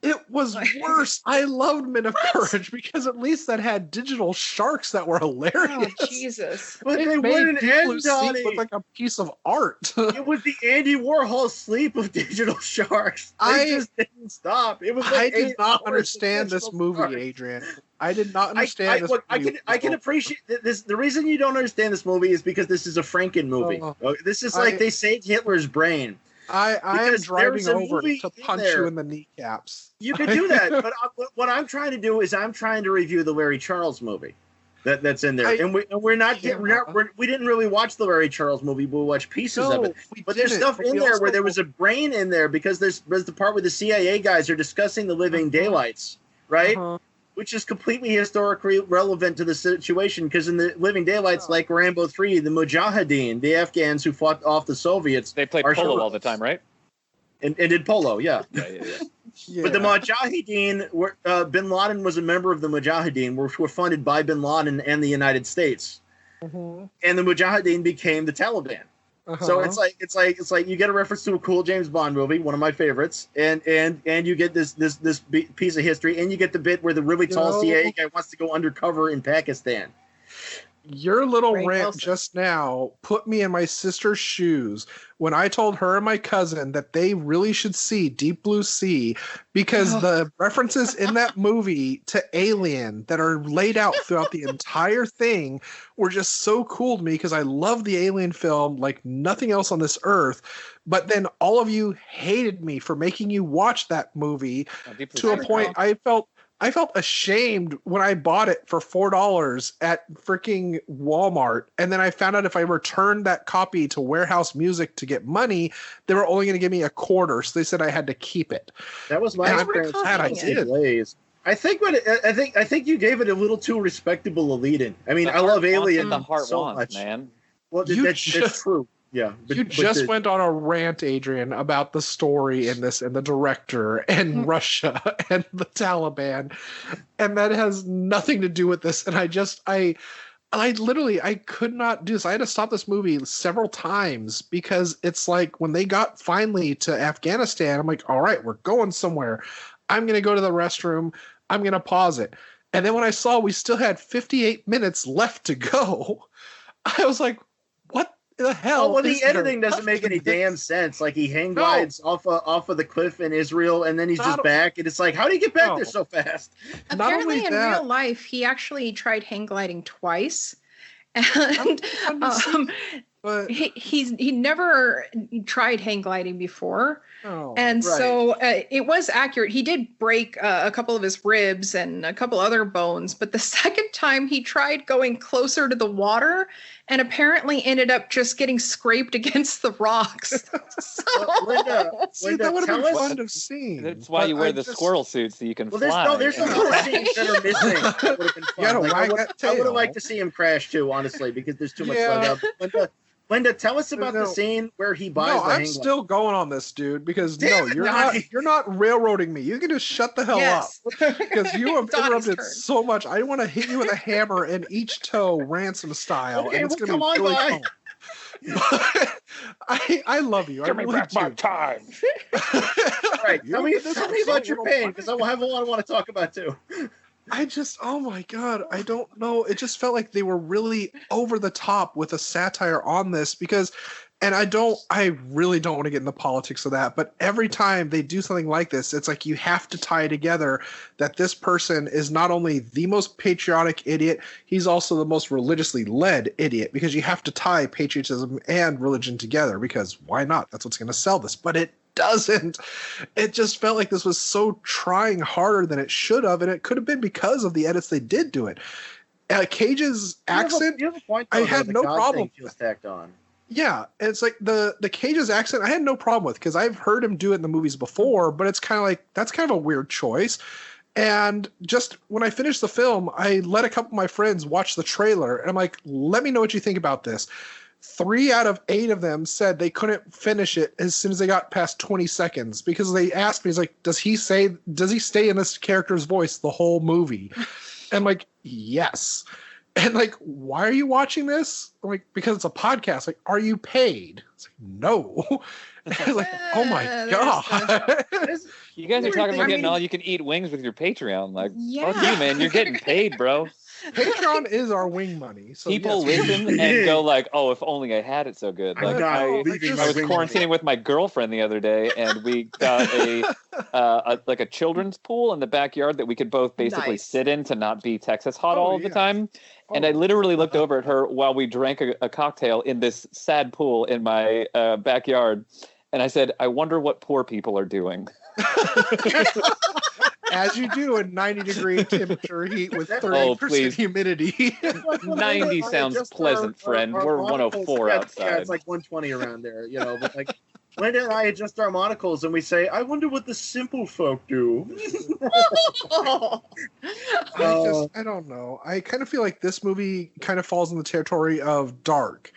It was worse. I loved Men of Courage because at least that had digital sharks that were hilarious. Oh, Jesus. But they wouldn't end, Donnie. Look like a piece of art. It was the Andy Warhol sleep of digital sharks. They just didn't stop. It was I did not understand this movie, Adrian. I did not understand this movie. I can appreciate this. The reason you don't understand this movie is because this is a Franken movie. This is like they saved Hitler's brain. I am driving over to punch you in the kneecaps. You can do that, but what I'm trying to do is I'm trying to review the Larry Charles movie that's in there, and we didn't really watch the Larry Charles movie. We watched pieces of it, but there's stuff in there where there was a brain in there because there's the part where the CIA guys are discussing the living daylights, right? Which is completely historically relevant to the situation because in the Living Daylights, like Rambo 3, the Mujahideen, the Afghans who fought off the Soviets, they played polo all the time, right? And did polo, yeah. Yeah. But the Mujahideen, Bin Laden was a member of the Mujahideen, which were funded by Bin Laden and the United States, and the Mujahideen became the Taliban. So it's like you get a reference to a cool James Bond movie, one of my favorites, and you get this piece of history, and you get the bit where the really tall CIA guy wants to go undercover in Pakistan. Your little rant just now put me in my sister's shoes when I told her and my cousin that they really should see Deep Blue Sea because the references in that movie to Alien that are laid out throughout the entire thing were just so cool to me because I love the Alien film like nothing else on this earth. But then all of you hated me for making you watch that movie to a point I felt ashamed when I bought it for $4 at freaking Walmart. And then I found out if I returned that copy to Warehouse Music to get money, they were only going to give me $0.25. So they said I had to keep it. That was my experience. I did. I think you gave it a little too respectable a lead-in. I mean, I love Alien so much, man. Well, that's true. Yeah, you just went on a rant, Adrian, about the story in this and the director and Russia and the Taliban, and that has nothing to do with this. And I literally could not do this. I had to stop this movie several times because it's like when they got finally to Afghanistan, I'm like, all right, we're going somewhere. I'm going to go to the restroom. I'm going to pause it. And then when I saw we still had 58 minutes left to go, I was like, what the hell? Well, the editing doesn't make any damn sense. Like he hang glides off of the cliff in Israel, and then he's just back, and it's like, how do you get back there so fast? Apparently, in real life, he actually tried hang gliding twice, and But he never tried hang gliding before. So it was accurate. He did break a couple of his ribs and a couple other bones, but the second time he tried going closer to the water and apparently ended up just getting scraped against the rocks. Linda, that would have been fun to see. That's why you wear the squirrel suit, so you can fly. There's some more scenes that are missing. That would have been fun. I would have liked to see him crash too, honestly, because there's too much love. Linda, tell us about the scene where he buys the hang gliding. I'm still going on this, dude, because you're not railroading me. You can just shut the hell up. Because you have interrupted so much. I want to hit you with a hammer in each toe, ransom style. Okay, and it's going to be really fun. I love you. Give me back my time. All right, tell me about your pain, because I will have a lot I want to talk about too. Oh my God, I don't know. It just felt like they were really over the top with a satire on this and I really don't want to get into politics of that, but every time they do something like this, it's like you have to tie together that this person is not only the most patriotic idiot, he's also the most religiously led idiot, because you have to tie patriotism and religion together, because why not? That's what's going to sell this. But it doesn't. It just felt like this was so trying harder than it should have, and it could have been because of the edits they did do it. Cage's accent, you have a point, I had no problem. Feels tacked on. Yeah, and it's like the Cage's accent I had no problem with, because I've heard him do it in the movies before, but it's kind of like that's kind of a weird choice. And just when I finished the film, I let a couple of my friends watch the trailer, and I'm like, let me know what you think about this. 3 out of 8 of them said they couldn't finish it as soon as they got past 20 seconds, because they asked me, he's like, does he stay in this character's voice the whole movie? And I'm like, yes. And like, why are you watching this? I'm like, because it's a podcast. Like, are you paid? It's like, no. And I was like, oh my God. You guys are talking about getting all you can eat wings with your Patreon. Like, fuck you, man. You're getting paid, bro. Patreon is our wing money. So people listen and go like, "Oh, if only I had it so good." Like I was quarantining with my girlfriend the other day, and we got a children's pool in the backyard that we could both basically sit in to not be Texas hot all the time. And I literally looked over at her while we drank a cocktail in this sad pool in my backyard, and I said, "I wonder what poor people are doing." As you do in 90-degree temperature heat with 30% humidity. 90 sounds pleasant, friend. We're 104 outside. Yeah, it's like 120 around there, But like, Linda and I adjust our monocles and we say, "I wonder what the simple folk do." I don't know. I kind of feel like this movie kind of falls in the territory of Dark,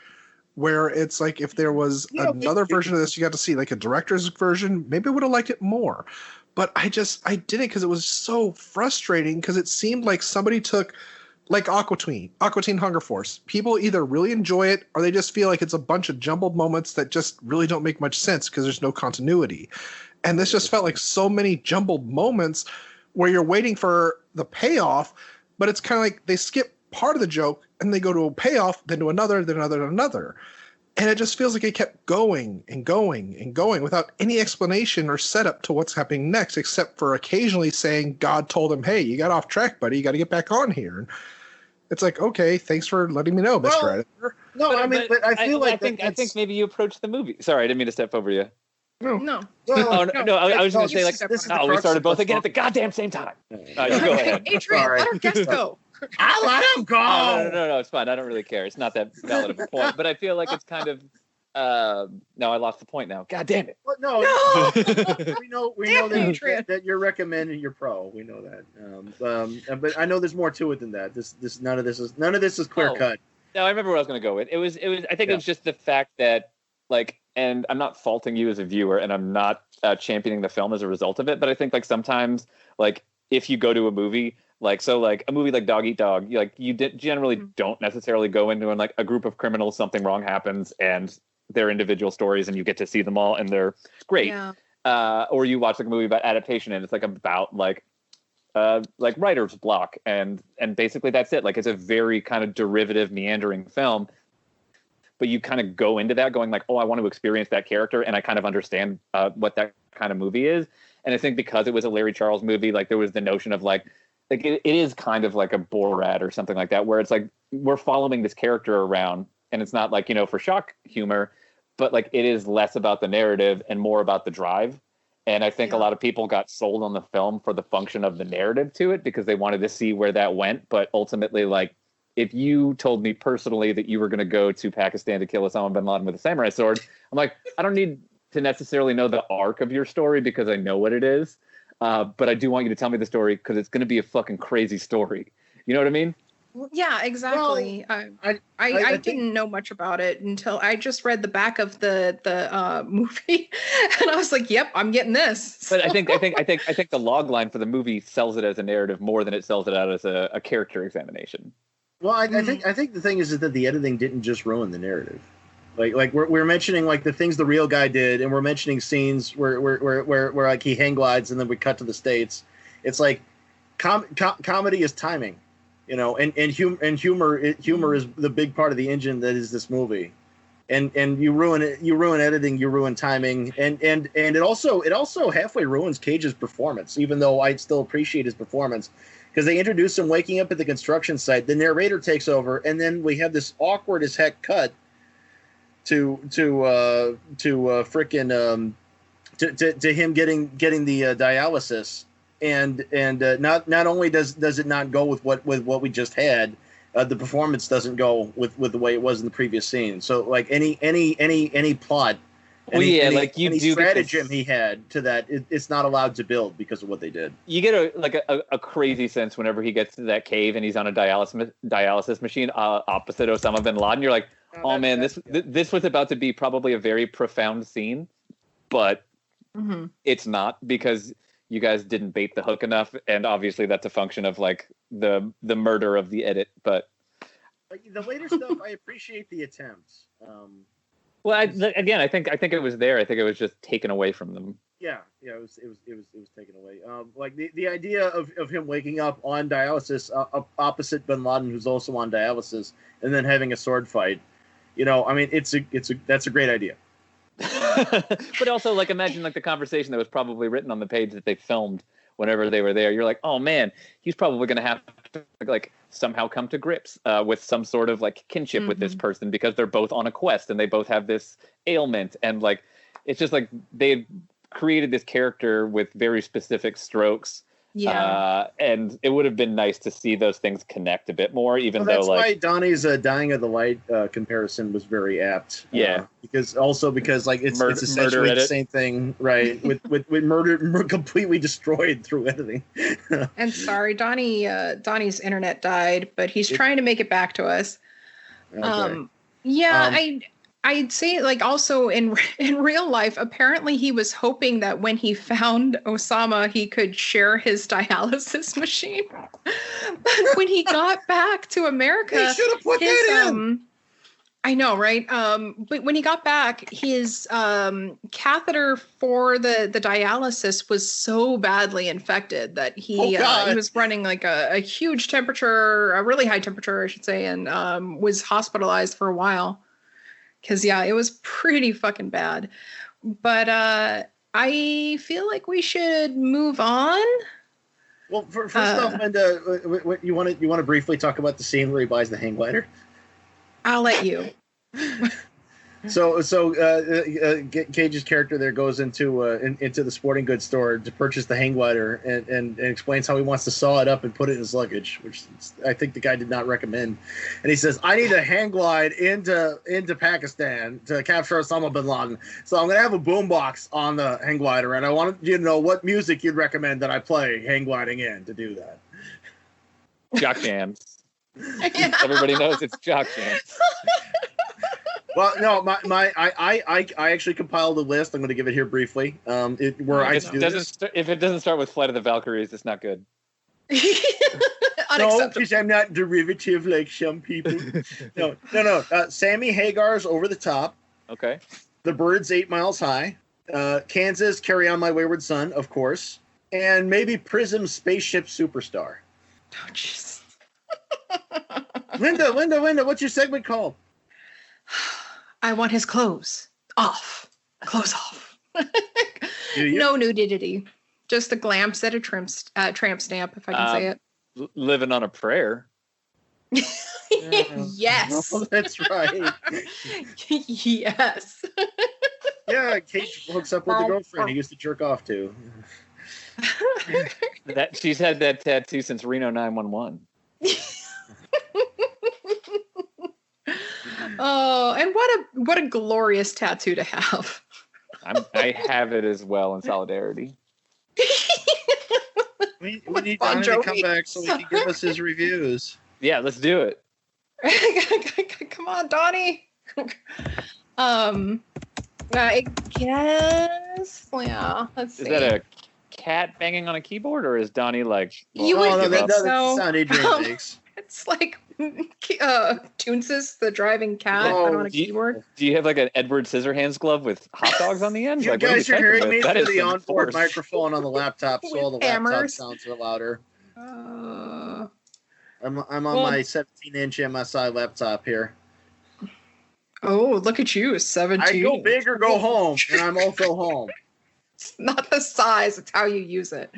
where it's like if there was another version of this you got to see, like a director's version, maybe I would have liked it more. But I didn't, because it was so frustrating, because it seemed like somebody took, like Aqua Teen Hunger Force. People either really enjoy it or they just feel like it's a bunch of jumbled moments that just really don't make much sense because there's no continuity. And this just felt like so many jumbled moments where you're waiting for the payoff, but it's kind of like they skip part of the joke and they go to a payoff, then to another, then another, then another. And it just feels like it kept going and going and going without any explanation or setup to what's happening next, except for occasionally saying God told him, "Hey, you got off track, buddy. You got to get back on here." And it's like, okay, thanks for letting me know, Mr. Editor. No, but I feel like I think maybe you approached the movie. Sorry, I didn't mean to step over you. No. I was going to say, like, we started both again at the goddamn same time. You go ahead. Adrian, let our guest go. I let him go. No, it's fine. I don't really care. It's not that valid of a point, but I feel like it's kind of. No, I lost the point now. God damn it! Well, no. we know that you're recommending your pro. We know that. But I know there's more to it than that. None of this is clear cut. No, I remember what I was going to go with. It was. I think it was just the fact that, like, and I'm not faulting you as a viewer, and I'm not championing the film as a result of it. But I think, like, sometimes, like, if you go to a movie. Like a movie like Dog Eat Dog, you generally don't necessarily go into like a group of criminals, something wrong happens, and they're individual stories, and you get to see them all, and they're great. Yeah. Or you watch like a movie about adaptation, and it's like about like writer's block, and basically that's it. Like it's a very kind of derivative, meandering film, but you kind of go into that going like, oh, I want to experience that character, and I kind of understand what that kind of movie is. And I think because it was a Larry Charles movie, like there was the notion of like it is kind of like a Borat or something like that, where it's like we're following this character around and it's not like, for shock humor, but like it is less about the narrative and more about the drive. And I think a lot of people got sold on the film for the function of the narrative to it because they wanted to see where that went. But ultimately, like, if you told me personally that you were going to go to Pakistan to kill Osama bin Laden with a samurai sword, I'm like, I don't need to necessarily know the arc of your story because I know what it is. But I do want you to tell me the story because it's going to be a fucking crazy story. You know what I mean? Yeah, exactly. Well, I didn't know much about it until I just read the back of the movie, and I was like, "Yep, I'm getting this." But I think the log line for the movie sells it as a narrative more than it sells it out as a character examination. Well, I think the thing is that the editing didn't just ruin the narrative. Like we're mentioning like the things the real guy did, and we're mentioning scenes where like he hang glides, and then we cut to the States. It's like comedy is timing. And humor is the big part of the engine that is this movie, and you ruin it. You ruin editing. You ruin timing, and it also halfway ruins Cage's performance. Even though I still appreciate his performance, because they introduce him waking up at the construction site. The narrator takes over, and then we have this awkward as heck cut to him getting the dialysis. And not only does it not go with what we just had, the performance doesn't go with the way it was in the previous scene. So like any plot, any stratagem he had to that, it's not allowed to build because of what they did. You get a crazy sense whenever he gets to that cave and he's on a dialysis machine opposite Osama bin Laden. You're like, oh man, this was about to be probably a very profound scene, but it's not because you guys didn't bait the hook enough, and obviously that's a function of like the murder of the edit. But the later stuff, I appreciate the attempts. Well, I think it was there. I think it was just taken away from them. Yeah, it was taken away. Like the idea of him waking up on dialysis opposite Bin Laden, who's also on dialysis, and then having a sword fight. I mean, that's a great idea. But also, like, imagine like the conversation that was probably written on the page that they filmed whenever they were there. You're like, oh man, he's probably going to have to like somehow come to grips with some sort of like kinship with this person because they're both on a quest and they both have this ailment, and like it's just like they created this character with very specific strokes. Yeah, and it would have been nice to see those things connect a bit more, even though like why Donnie's Dying of the Light comparison was very apt. Yeah, because like it's essentially the same thing, right? with murder completely destroyed through editing. And sorry, Donnie's internet died, but he's trying to make it back to us. Okay. I'd say, like, also in real life, apparently he was hoping that when he found Osama, he could share his dialysis machine. But when he got back to America, he should have put that in. I know, right? But when he got back, his catheter for the dialysis was so badly infected that he was running like a huge temperature, a really high temperature, I should say, and was hospitalized for a while. Because, it was pretty fucking bad. But I feel like we should move on. Well, first off, Linda, you want to briefly talk about the scene where he buys the hang glider? I'll let you. So Cage's character there goes into the sporting goods store to purchase the hang glider and explains how he wants to saw it up and put it in his luggage, which I think the guy did not recommend. And he says, I need a hang glide into Pakistan to capture Osama bin Laden. So I'm going to have a boombox on the hang glider, and I wanted you to know what music you'd recommend that I play hang gliding in to do that. Jock jams. Everybody knows it's jock jams. Well, no, I actually compiled a list. I'm going to give it here briefly. If it doesn't start with Flight of the Valkyries, it's not good. No, because I'm not derivative like some people. No. Sammy Hagar's Over the Top. Okay. The Birds 8 Miles High. Kansas, Carry On My Wayward Son, of course. And maybe Prism's Spaceship Superstar. Oh, jeez. Linda, what's your segment called? I want his clothes off. Clothes off. No nudity. Just a glam set of tramp stamp, if I can say it. Living on a Prayer. Yes. Oh, that's right. Yes. Yeah, Cage hooks up with the girlfriend he used to jerk off to. That she's had that tattoo since Reno 911. Oh, and what a glorious tattoo to have. I have it as well in solidarity. We need Donnie to come back so he can give us his reviews. Yeah, let's do it. Come on, Donnie. I guess. Yeah. Let's see. Is that a cat banging on a keyboard, or is Donnie like? You would no, think that's so. the sound Adrian makes. It's like Toonsis, the driving cat, on a keyboard. Do you have like an Edward Scissorhands glove with hot dogs on the end? You like, guys are hearing me through the onboard force. microphone on the laptop, so all the laptop hammers. sounds are louder. I'm on well, my 17-inch MSI laptop here. Oh, look at you, 17. I go big or go home, and I'm also home. It's not the size, it's how you use it.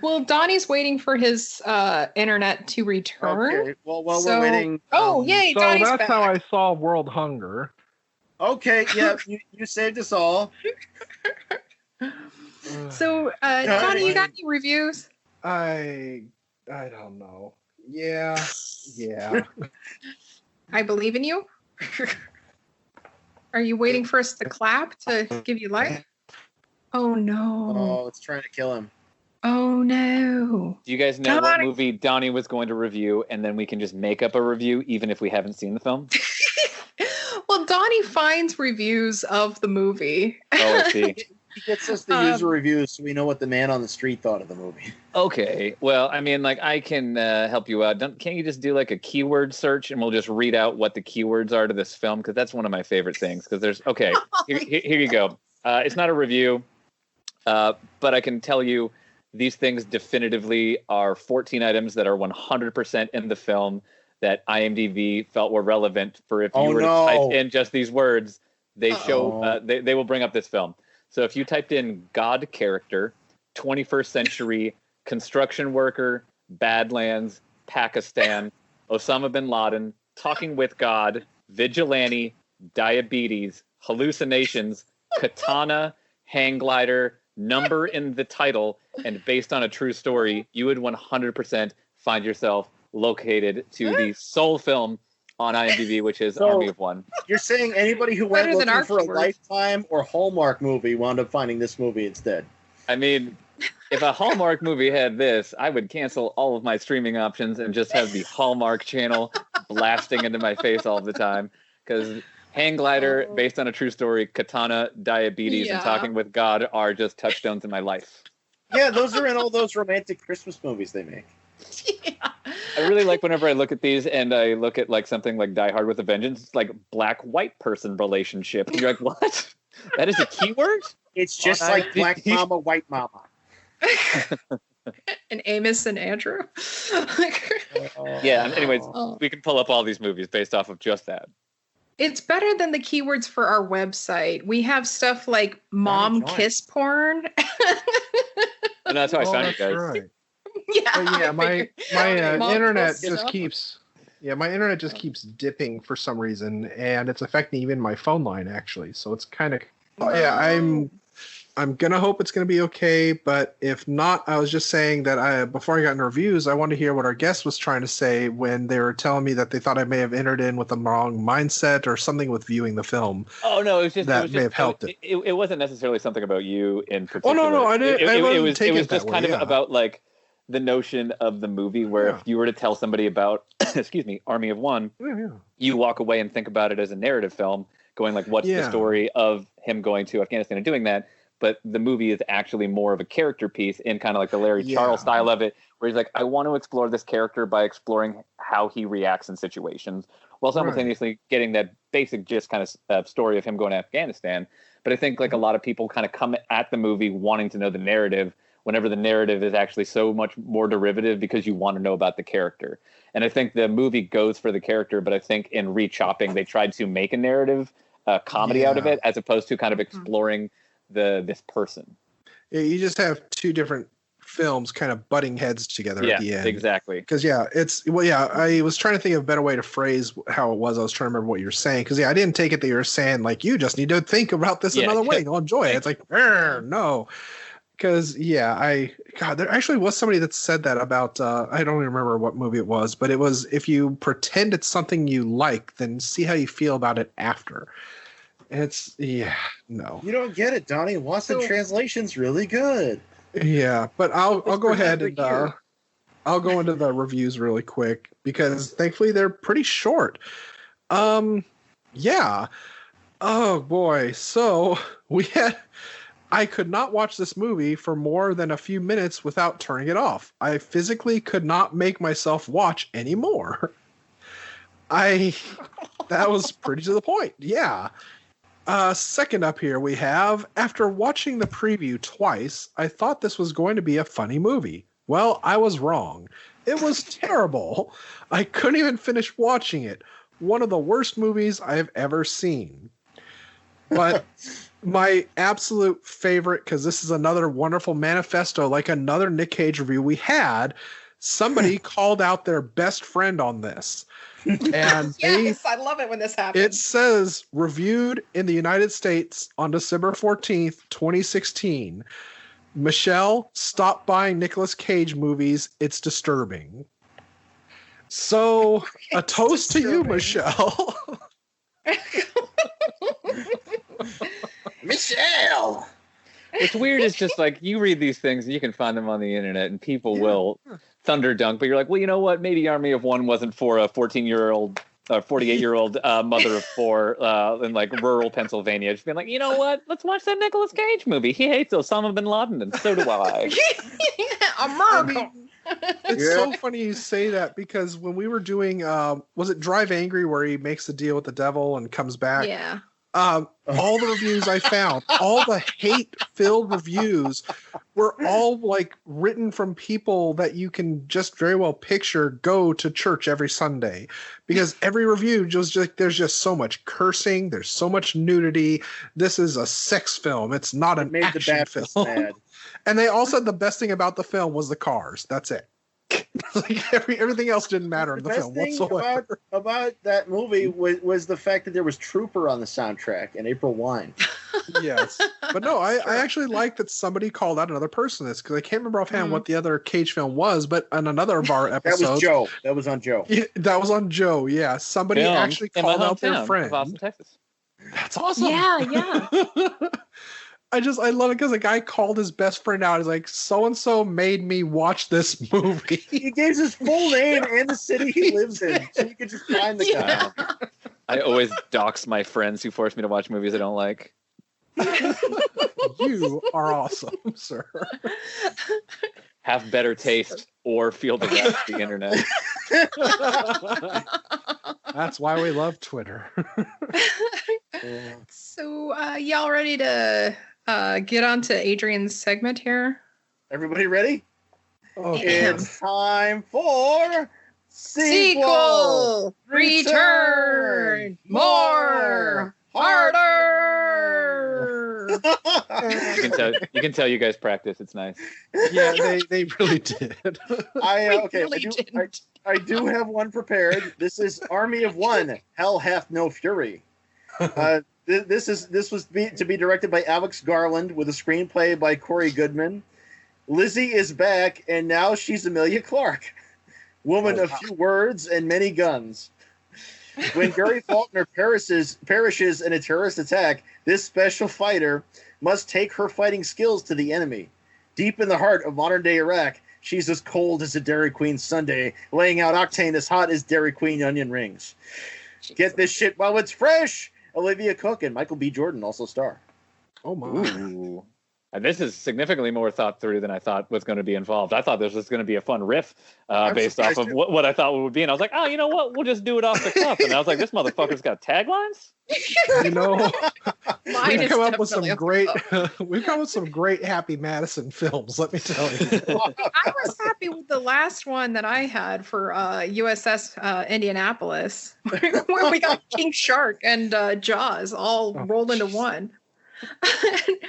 Well, Donnie's waiting for his internet to return. Okay, well, while we're waiting... yay, so Donnie's that's back. how I solve world hunger. Okay, yeah, you saved us all. So, Donnie, you got any reviews? I don't know. Yeah. I believe in you. Are you waiting for us to clap to give you life? Oh, no. Oh, it's trying to kill him. Oh, no. Do you guys know what movie Donnie was going to review, and then we can just make up a review even if we haven't seen the film? Well, Donnie finds reviews of the movie. Oh, I see. He gets us the user reviews so we know what the man on the street thought of the movie. Okay. Well, I mean, like, I can help you out. Can't you just do like a keyword search and we'll just read out what the keywords are to this film? Because that's one of my favorite things. Because there's, okay, here you go. It's not a review, but I can tell you these things definitively are 14 items that are 100% in the film that IMDb felt were relevant for if you were to type in just these words, they show, they will bring up this film. So if you typed in God character, 21st century, construction worker, Badlands, Pakistan, Osama Bin Laden, talking with God, vigilante, diabetes, hallucinations, katana, hang glider, number in the title, and based on a true story, you would 100% find yourself located to the sole film on IMDb, which is Army of One. You're saying anybody who went looking for a Lifetime or Hallmark movie wound up finding this movie instead? I mean, if a Hallmark movie had this, I would cancel all of my streaming options and just have the Hallmark channel blasting into my face all the time. Because hang glider, based on a true story, katana, diabetes, and talking with God are just touchstones in my life. Yeah, those are in all those romantic Christmas movies they make. Yeah. I really like whenever I look at these and I look at like something like Die Hard with a Vengeance, it's like black-white person relationship. And you're like, what? That is a keyword? It's just like Black Mama, White Mama. And Amos and Andrew. Yeah, anyways, we can pull up all these movies based off of just that. It's better than the keywords for our website. We have stuff like mom kiss porn. And that's how I found you guys. Right. Yeah, my internet just keeps dipping for some reason, and it's affecting even my phone line actually. So it's kind of I'm gonna hope it's gonna be okay, but if not, I was just saying that before I got into reviews, I wanted to hear what our guest was trying to say when they were telling me that they thought I may have entered in with the wrong mindset or something with viewing the film. Oh no, it was may have helped it. It wasn't necessarily something about you in particular. Oh no, I didn't. It was just kind of about like the notion of the movie where if you were to tell somebody about, Army of One, you walk away and think about it as a narrative film, going like, what's the story of him going to Afghanistan and doing that? But the movie is actually more of a character piece in kind of like the Larry Charles style of it, where he's like, I want to explore this character by exploring how he reacts in situations, while simultaneously getting that basic just kind of story of him going to Afghanistan. But I think like a lot of people kind of come at the movie wanting to know the narrative, whenever the narrative is actually so much more derivative because you want to know about the character. And I think the movie goes for the character, but I think in Rechopping, they tried to make a narrative comedy out of it, as opposed to kind of exploring this person. Yeah, you just have two different films kind of butting heads together at the end. Exactly. Because I was trying to think of a better way to phrase how it was. I was trying to remember what you were saying. Because I didn't take it that you were saying like you just need to think about this another way. You'll enjoy it. It's like no. Because there actually was somebody that said that about I don't even remember what movie it was, but it was if you pretend it's something you like, then see how you feel about it after. It's no. You don't get it, Donnie. Lost in Translation's really good. Yeah, but I'll go ahead and I'll go into the reviews really quick because thankfully they're pretty short. Yeah. Oh boy. So I could not watch this movie for more than a few minutes without turning it off. I physically could not make myself watch anymore. That was pretty to the point. Yeah. Second up here we have, after watching the preview twice, I thought this was going to be a funny movie. Well, I was wrong. It was terrible. I couldn't even finish watching it. One of the worst movies I've ever seen. But my absolute favorite, because this is another wonderful manifesto, like another Nick Cage review we had, somebody called out their best friend on this. And yes, I love it when this happens. It says, reviewed in the United States on December 14th, 2016. Michelle, stop buying Nicolas Cage movies. It's disturbing. So, a toast to you, Michelle. Michelle! What's weird is just like you read these things and you can find them on the internet and people will thunder dunk, but you're like, well, you know what? Maybe Army of One wasn't for a 48-year-old mother of four in like rural Pennsylvania. Just being like, you know what? Let's watch that Nicolas Cage movie. He hates Osama Bin Laden, and so do I. America. It's so funny you say that because when we were doing, was it Drive Angry where he makes the deal with the devil and comes back? Yeah. All the reviews I found, all the hate-filled reviews were all like written from people that you can just very well picture go to church every Sunday, because every review just like there's just so much cursing, there's so much nudity. This is a sex film. It's not an action film. Mad. And they all said the best thing about the film was the cars. That's it. Like everything else didn't matter in the film whatsoever. About that movie was the fact that there was Trooper on the soundtrack and April Wine. Yes, but no, I actually like that somebody called out another person this, because I can't remember offhand what the other Cage film was, but on another of our episodes, that was Joe. That was on Joe. Yeah, that was on Joe. Yeah, somebody actually called out their friend. Austin, Texas. That's awesome. Yeah. I love it because a guy called his best friend out. He's like, so-and-so made me watch this movie. He gave his full name and the city he lives in, so you could just find the guy. I always dox my friends who force me to watch movies I don't like. You are awesome, sir. Have better taste or feel the wrath of the internet. That's why we love Twitter. So, y'all ready to get on to Adrian's segment here? Everybody ready? Okay. It's time for Sequel Return More Harder. You can tell you guys practice. It's nice. Yeah, they really did. I do have one prepared. This is Army of One. Hell hath no fury. This was to be directed by Alex Garland with a screenplay by Corey Goodman. Lizzie is back, and now she's Emilia Clarke, woman of few words and many guns. When Gary Faulkner perishes in a terrorist attack, this special fighter must take her fighting skills to the enemy. Deep in the heart of modern-day Iraq, she's as cold as a Dairy Queen sundae, laying out octane as hot as Dairy Queen onion rings. Get this shit while it's fresh! Olivia Cook and Michael B. Jordan also star. Oh my. Ooh. And this is significantly more thought through than I thought was going to be involved. I thought this was going to be a fun riff based off of what I thought it would be. And I was like, oh, you know what? We'll just do it off the cuff. And I was like, this motherfucker's got taglines? You know, we've come up with some great Happy Madison films, let me tell you. I was happy with the last one that I had for USS Indianapolis, where we got King Shark and Jaws all rolled into one.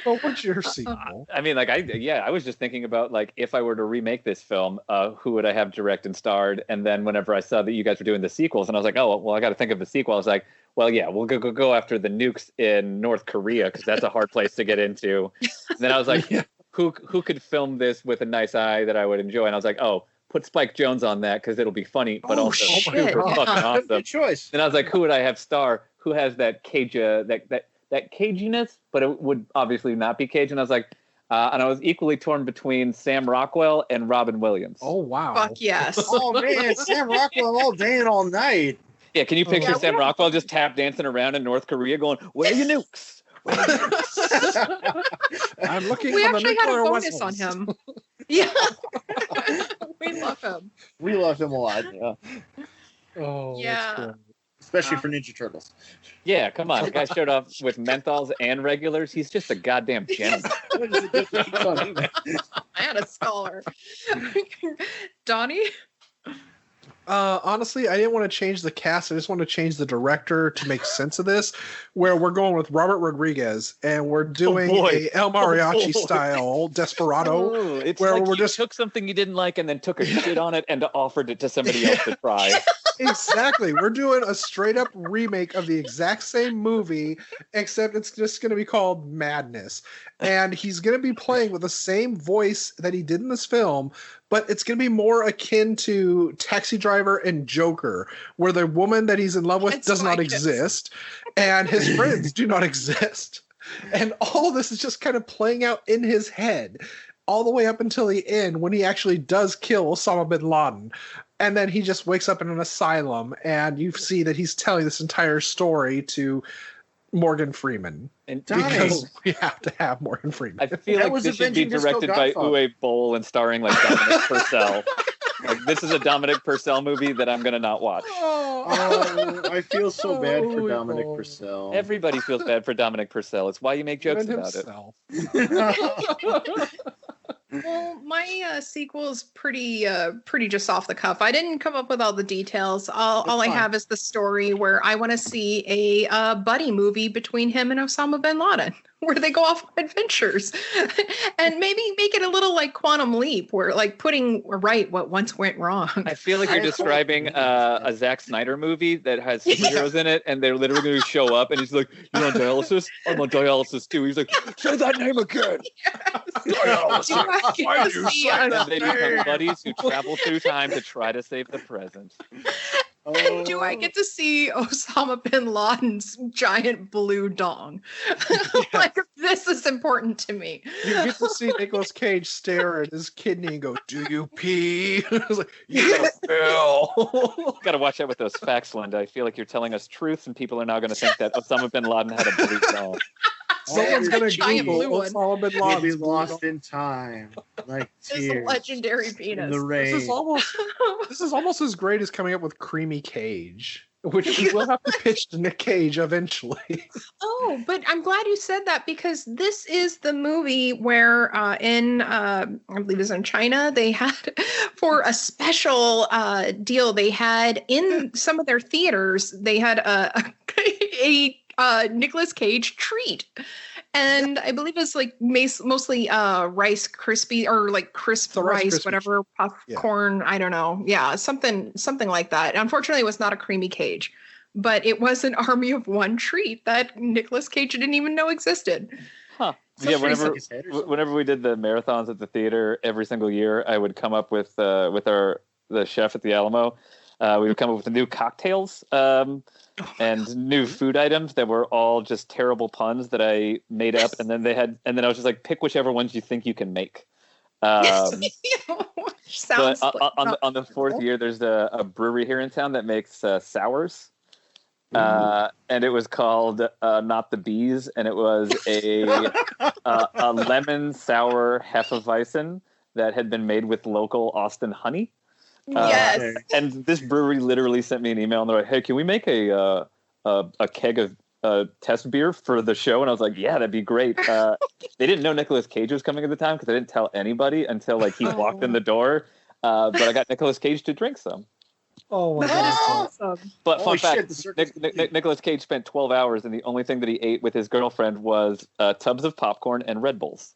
Well, what's your sequel? I mean, like, I was just thinking about, like, if I were to remake this film, who would I have direct and starred? And then whenever I saw that you guys were doing the sequels, and I was like, oh, well, I got to think of the sequel. I was like, well, yeah, we'll go after the nukes in North Korea, because that's a hard place to get into. And then I was like, who could film this with a nice eye that I would enjoy? And I was like, oh, put Spike Jonze on that, because it'll be funny, but also super fucking awesome. Good choice. And I was like, who would I have star? Who has that cage, that caginess, but it would obviously not be Cage. And I was like, and I was equally torn between Sam Rockwell and Robin Williams. Oh, wow. Fuck yes. Oh, man, Sam Rockwell all day and all night. Yeah, can you picture Sam Rockwell just tap dancing around in North Korea going, where are your nukes? I'm looking We for the actually had a nuclear bonus weapons. on him. Yeah. We love him. We love him a lot, yeah. Oh, Yeah. that's cool. Especially for Ninja Turtles. Yeah, come on. The guy showed up with menthols and regulars. He's just a goddamn gentleman. What is the difference between them? And a scholar. Donnie? Honestly, I didn't want to change the cast. I just want to change the director to make sense of this, where we're going with Robert Rodriguez, and we're doing a El Mariachi style Desperado. Oh, it's where like we're you just took something you didn't like and then took a shit on it and offered it to somebody else to try. Exactly. We're doing a straight up remake of the exact same movie, except it's just going to be called Madness. And he's going to be playing with the same voice that he did in this film, but it's going to be more akin to Taxi Driver and Joker, where the woman that he's in love with does not exist and his friends do not exist. And all this is just kind of playing out in his head all the way up until the end when he actually does kill Osama Bin Laden. And then he just wakes up in an asylum, and you see that he's telling this entire story to Morgan Freeman. And Because we have to have Morgan Freeman. I feel like this should be directed by Uwe Boll and starring like Dominic Purcell. Like, this is a Dominic Purcell movie that I'm gonna not watch. Oh, I feel so bad for Dominic Purcell. Everybody feels bad for Dominic Purcell. It's why you make jokes about it. Well, my sequel is pretty just off the cuff. I didn't come up with all the details. All I have is the story where I want to see a buddy movie between him and Osama Bin Laden, where they go off on adventures, and maybe make it a little like Quantum Leap, where like putting right what once went wrong. I feel like you're describing a Zack Snyder movie that has superheroes in it, and they're literally going to show up, and he's like, "You're on dialysis? I'm on dialysis too." He's like, "Say that name again." Dialysis. Why do you say And then they become buddies who travel through time to try to save the present. Do I get to see Osama bin Laden's giant blue dong? Like, this is important to me. You get to see Nicolas Cage stare at his kidney and go, "Do you pee?" It's like, "Yeah, Bill." Got to watch out with those facts, Linda. I feel like you're telling us truths, and people are now going to think that Osama bin Laden had a blue dong. Someone's going to giant Google blue one. Osama bin We'll be Laden's lost in time, like His tears legendary in penis. the rain. This is almost as great as coming up with Creamy Cage, which we will have to pitch to Nick Cage eventually. Oh, but I'm glad you said that, because this is the movie where I believe it was in China, they had, for a special deal, they had in some of their theaters, they had a Nicolas Cage treat. And I believe it's like mostly Rice Krispie, or like crisp rice, whatever, popcorn. Yeah. I don't know. Yeah, something like that. Unfortunately, it was not a Creamy Cage, but it was an Army of One treat that Nicolas Cage didn't even know existed. Huh. So yeah, whenever we did the marathons at the theater every single year, I would come up with the chef at the Alamo. We would come up with the new cocktails and new food items that were all just terrible puns that I made up, and then I was just like, pick whichever ones you think you can make. But on the fourth year, there's a brewery here in town that makes sours. And it was called Not the Bees, and it was a lemon sour Hefeweizen that had been made with local Austin honey. Yes. And this brewery literally sent me an email, and they're like, "Hey, can we make a keg of test beer for the show?" And I was like, "Yeah, that'd be great." They didn't know Nicolas Cage was coming at the time, because I didn't tell anybody until like he walked in the door. But I got Nicolas Cage to drink some. Oh my That is god! awesome. But Holy fun shit, the fact, circus Nicolas Cage spent 12 hours, and the only thing that he ate with his girlfriend was tubs of popcorn and Red Bulls.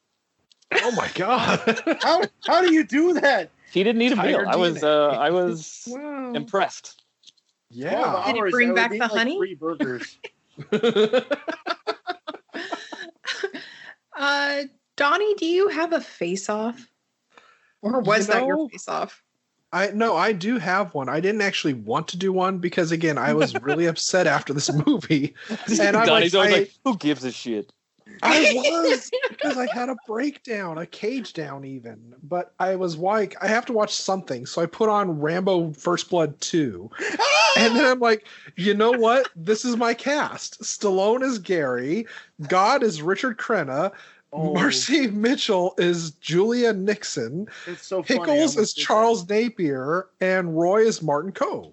Oh my god! How do you do that? He didn't eat a Tiger meal. I was Wow. impressed. 12 Yeah. Did he hours, bring I would back eat the like honey? 3 burgers. Donnie, do you have a face-off? Or was that your face-off? I do have one. I didn't actually want to do one because again, I was really upset after this movie. And I'm Donnie's always like, like, who gives a shit? I was because I had a breakdown, a cage down even. But I was like, I have to watch something. So I put on Rambo First Blood 2. And then I'm like, you know what? This is my cast. Stallone is Gary. God is Richard Crenna. Oh. Marcy Mitchell is Julia Nixon. It's so funny. Pickles is Charles Napier. And Roy is Martin Cove.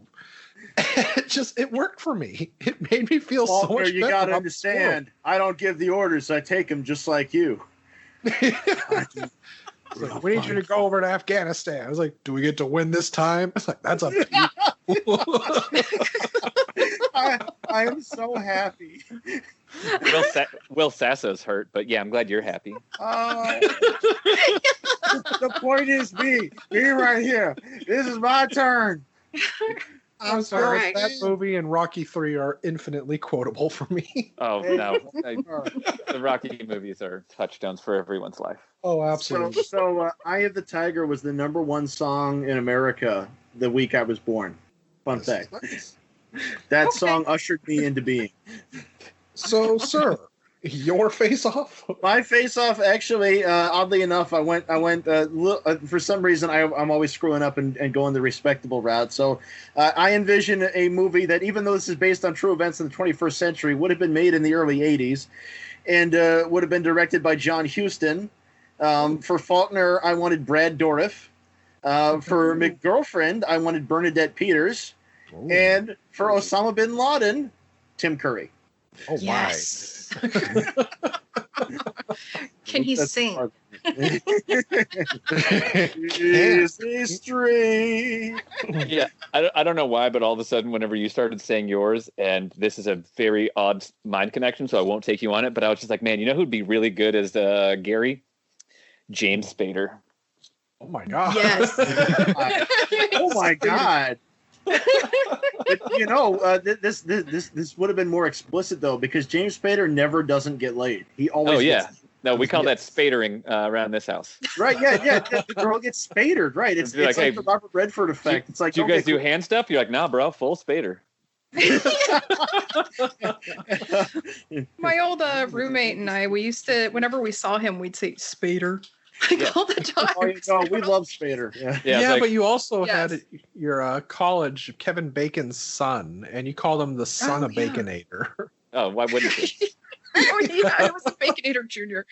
It worked for me. It made me feel so Faulkner, much you better. gotta understand. I don't give the orders. I take them just like you. It's like, we need you to go over to Afghanistan. I was like, do we get to win this time? I was like, that's up to you. I am so happy. Will Sasso's hurt, but yeah, I'm glad you're happy. The point is me right here. This is my turn. I'm sorry. Right. That movie and Rocky 3 are infinitely quotable for me. Oh no, the Rocky movies are touchdowns for everyone's life. Oh, absolutely. So Eye of the Tiger was the #1 song in America the week I was born. Fun fact. That song ushered me into being. So, sir, your face-off? My face-off, actually, oddly enough, I went. For some reason, I'm always screwing up and going the respectable route. So, I envision a movie that, even though this is based on true events in the 21st century, would have been made in the early '80s, and would have been directed by John Huston. For Faulkner, I wanted Brad Dourif. For McGirlfriend, I wanted Bernadette Peters. Ooh. And for Osama Bin Laden, Tim Curry. Oh, Yes. Can he sing? Is history. Yeah, I don't know why, but all of a sudden, whenever you started saying yours, and this is a very odd mind connection, so I won't take you on it, but I was just like, man, you know who'd be really good as Gary? James Spader. Oh, my God. Yes. Oh, my God. But, this would have been more explicit, though, because James Spader never doesn't get laid. He always Oh, yeah. gets. No, we call that spadering around this house. Right, yeah. The girl gets spadered, right. It's Be like, like hey, the Robert Redford effect. It's like, do you guys do hand stuff? You're like, nah, bro, full Spader. My old roommate and I, we used to, whenever we saw him, we'd say Spader. Like all the time. Oh, we love Spader. Yeah. Yeah, like, but you also Yes. had your college, Kevin Bacon's son, and you called him the son of yeah. Baconator. oh, why wouldn't you? I was a Baconator Junior.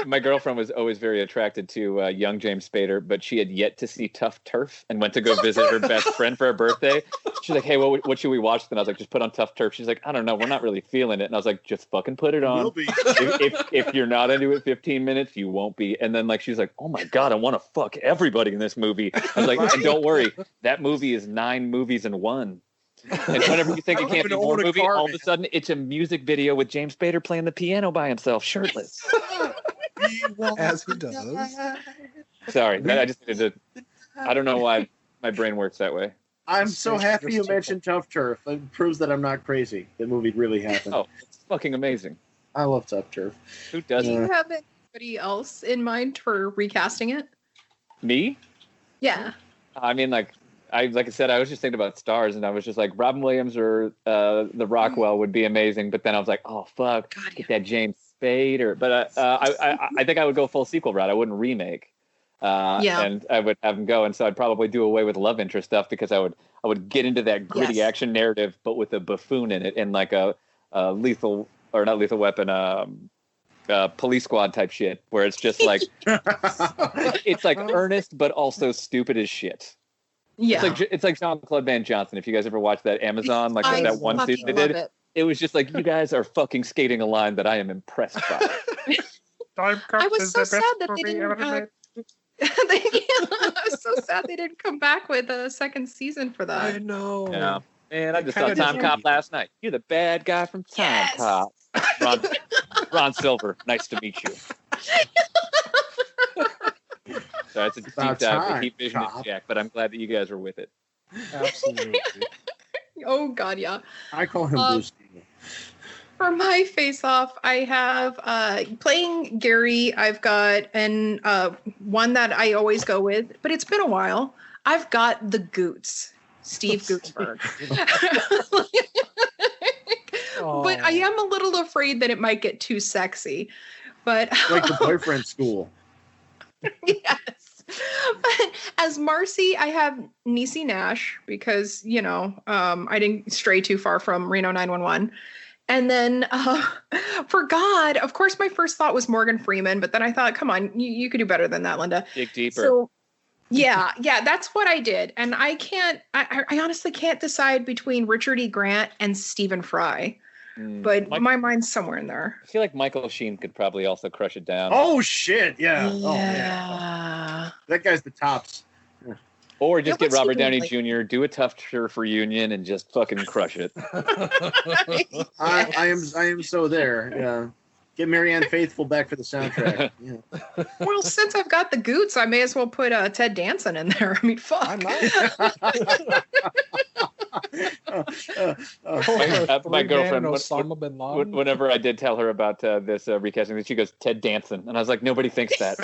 My girlfriend was always very attracted to young James Spader, but she had yet to see Tough Turf and went to go visit her best friend for her birthday. She's like, hey, what should we watch? And I was like, just put on Tough Turf. She's like, I don't know, we're not really feeling it. And I was like, just fucking put it on. Will be. If you're not into it 15 minutes, you won't be. And then she's like, oh my God, I want to fuck everybody in this movie. I was like, and don't worry, that movie is 9 movies in one. And whenever you think it can't be more movie, all of a sudden it's a music video with James Spader playing the piano by himself, shirtless. As he does. Sorry, I just needed to. I don't know why my brain works that way. I'm so happy you mentioned Tough Turf. It proves that I'm not crazy. The movie really happened. Oh, it's fucking amazing. I love Tough Turf. Who Do doesn't? you have anybody else in mind for recasting it? Me? Yeah. I mean, like I said, I was just thinking about stars, and I was just like, Robin Williams or the Rockwell would be amazing. But then I was like, oh fuck, God, get that James Spader. But I think I would go full sequel route. I wouldn't remake. And I would have him go, and so I'd probably do away with love interest stuff because I would get into that gritty action narrative, but with a buffoon in it, and like a lethal or not lethal weapon, police squad type shit, where it's just like it's like earnest but also stupid as shit. Yeah. It's like Jean-Claude Van Johnson. If you guys ever watched that Amazon, like that one season they did, it was just like, you guys are fucking skating a line that I am impressed by. I was so sad that they didn't I'm so sad they didn't come back with a second season for that. I know. Yeah. Man, I just saw Time Cop last night. You're the bad guy from Time Cop. Ron Silver, nice to meet you. So it's a deep dive with Heat Vision and Jack, but I'm glad that you guys were with it. Absolutely. Oh, God, yeah. I call him Blue Steel. For my face-off, I have playing Gary. I've got one that I always go with, but it's been a while. I've got the Goots, Steve Gutenberg. But I am a little afraid that it might get too sexy. But like the boyfriend school. Yes. But as Marcy, I have Niecy Nash because, I didn't stray too far from Reno 911. And then for God, of course, my first thought was Morgan Freeman. But then I thought, come on, you could do better than that, Linda. Dig deeper. So, yeah, that's what I did. And I honestly can't decide between Richard E. Grant and Stephen Fry. But my mind's somewhere in there. I feel like Michael Sheen could probably also crush it down. Oh, shit. Yeah. Yeah. Oh, yeah. That guy's the tops. Or just get Robert Downey Jr., do a tough shirt for Union, and just fucking crush it. I am so there. Yeah. Get Marianne Faithfull back for the soundtrack. Yeah. Well, since I've got the Goots, I may as well put Ted Danson in there. I mean, fuck. I might. My girlfriend, Osama Bin Laden. whenever I did tell her about this recasting, she goes, Ted Danson. And I was like, nobody thinks that.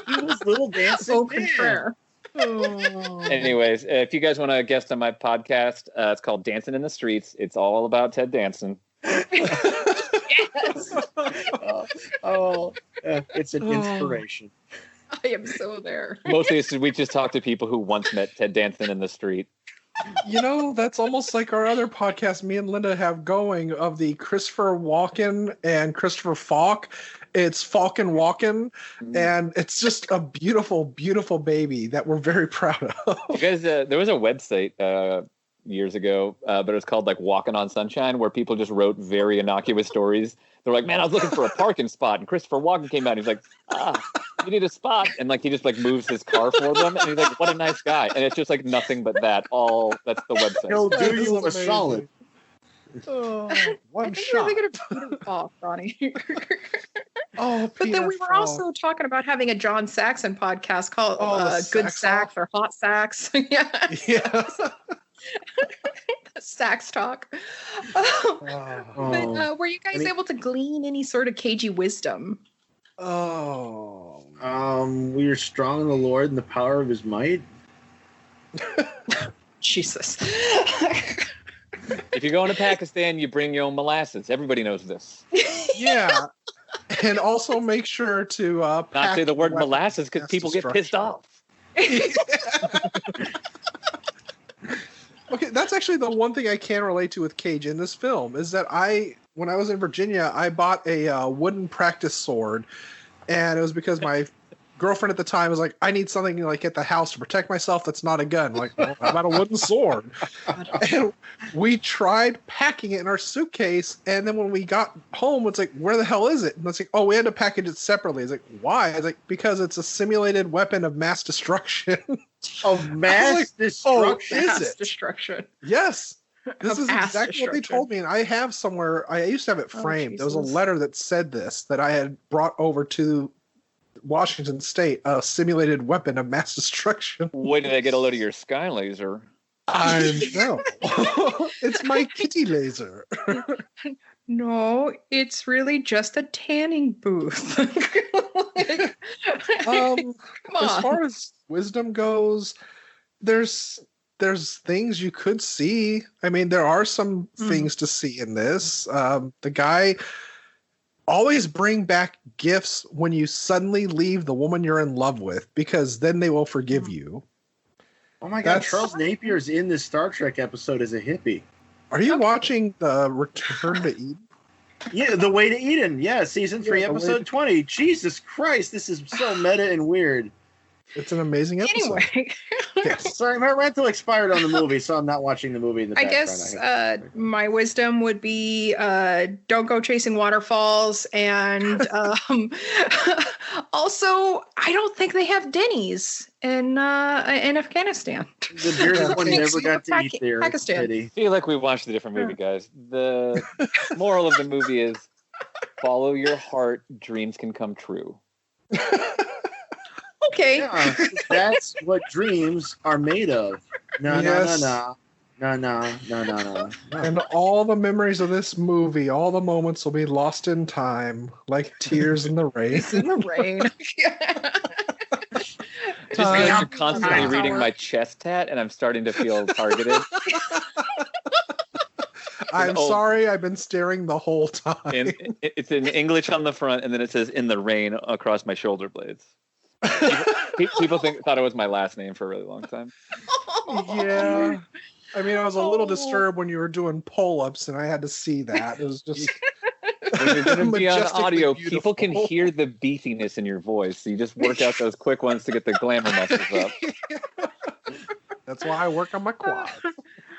He was little dancing. Oh, contraire. Anyways, if you guys want to guest on my podcast, it's called Dancing in the Streets. It's all about Ted Danson. Yes. It's an inspiration. I am so there. Mostly we just talk to people who once met Ted Danson in the street. That's almost like our other podcast me and Linda have going of the Christopher Walken and Christopher Falk. It's Falken Walken, and it's just a beautiful, beautiful baby that we're very proud of. You guys, there was a website years ago, but it was called like Walking on Sunshine, where people just wrote very innocuous stories. They're like, man, I was looking for a parking spot, and Christopher Walken came out. He's like, you need a spot, and like he just like moves his car for them, and he's like, what a nice guy. And it's just like nothing but that. That's the website. He'll do you a solid. One shot. Really gonna beat him off, Ronnie. But then we were also talking about having a John Saxon podcast called Good Sax or Hot Sax. Yeah. Sax talk. But were you guys able to glean any sort of cagey wisdom? We are strong in the Lord and the power of his might. Jesus. If you're going to Pakistan, you bring your own molasses. Everybody knows this. Yeah. And also make sure to not say the word molasses because people get pissed off. Okay, that's actually the one thing I can relate to with Cage in this film is that when I was in Virginia, I bought a wooden practice sword, and it was because my girlfriend at the time was like, I need something like at the house to protect myself that's not a gun. Like, well, how about a wooden sword? And we tried packing it in our suitcase, and then when we got home, it's like, where the hell is it? And it's like, oh, we had to package it separately. It's like, why? It's like, because it's a simulated weapon of mass destruction. Of mass destruction? Is Mass it? Destruction. Yes. This is Mass exactly what they told me, and I have somewhere, I used to have it framed. There was a letter that said this, that I had brought over to Washington State, a simulated weapon of mass destruction. When did I get a load of your sky laser? I know. It's my kitty laser. No, it's really just a tanning booth. As far as wisdom goes, there's things you could see. I mean, there are some things to see in this. The guy always bring back gifts when you suddenly leave the woman you're in love with, because then they will forgive you. Oh my God, Charles Napier's in this Star Trek episode as a hippie. Are you watching the Return to Eden? Yeah, The Way to Eden. Yeah, season 3, episode 20. Jesus Christ, this is so meta and weird. It's an amazing episode. Anyway. Yes. Sorry, my rental expired on the movie, so I'm not watching the movie in the I background. guess my wisdom would be don't go chasing waterfalls. And also, I don't think they have Denny's in Afghanistan. The bearded one never got to eat there. Pakistan. I feel like we watched a different movie, guys. The moral of the movie is follow your heart, dreams can come true. Okay. Yeah, that's what dreams are made of. No. And all the memories of this movie, all the moments will be lost in time, like tears in the rain. In the rain. Just because you're constantly reading my chest tat, and I'm starting to feel targeted. I'm sorry, I've been staring the whole time. It's in English on the front, and then it says "in the rain" across my shoulder blades. People thought it was my last name for a really long time. Yeah. I mean, I was a little disturbed when you were doing pull-ups, and I had to see that. It was just when you're going to be on audio, beautiful. people can hear the beefiness in your voice, so you just work out those quick ones to get the glamour muscles up. That's why I work on my quad.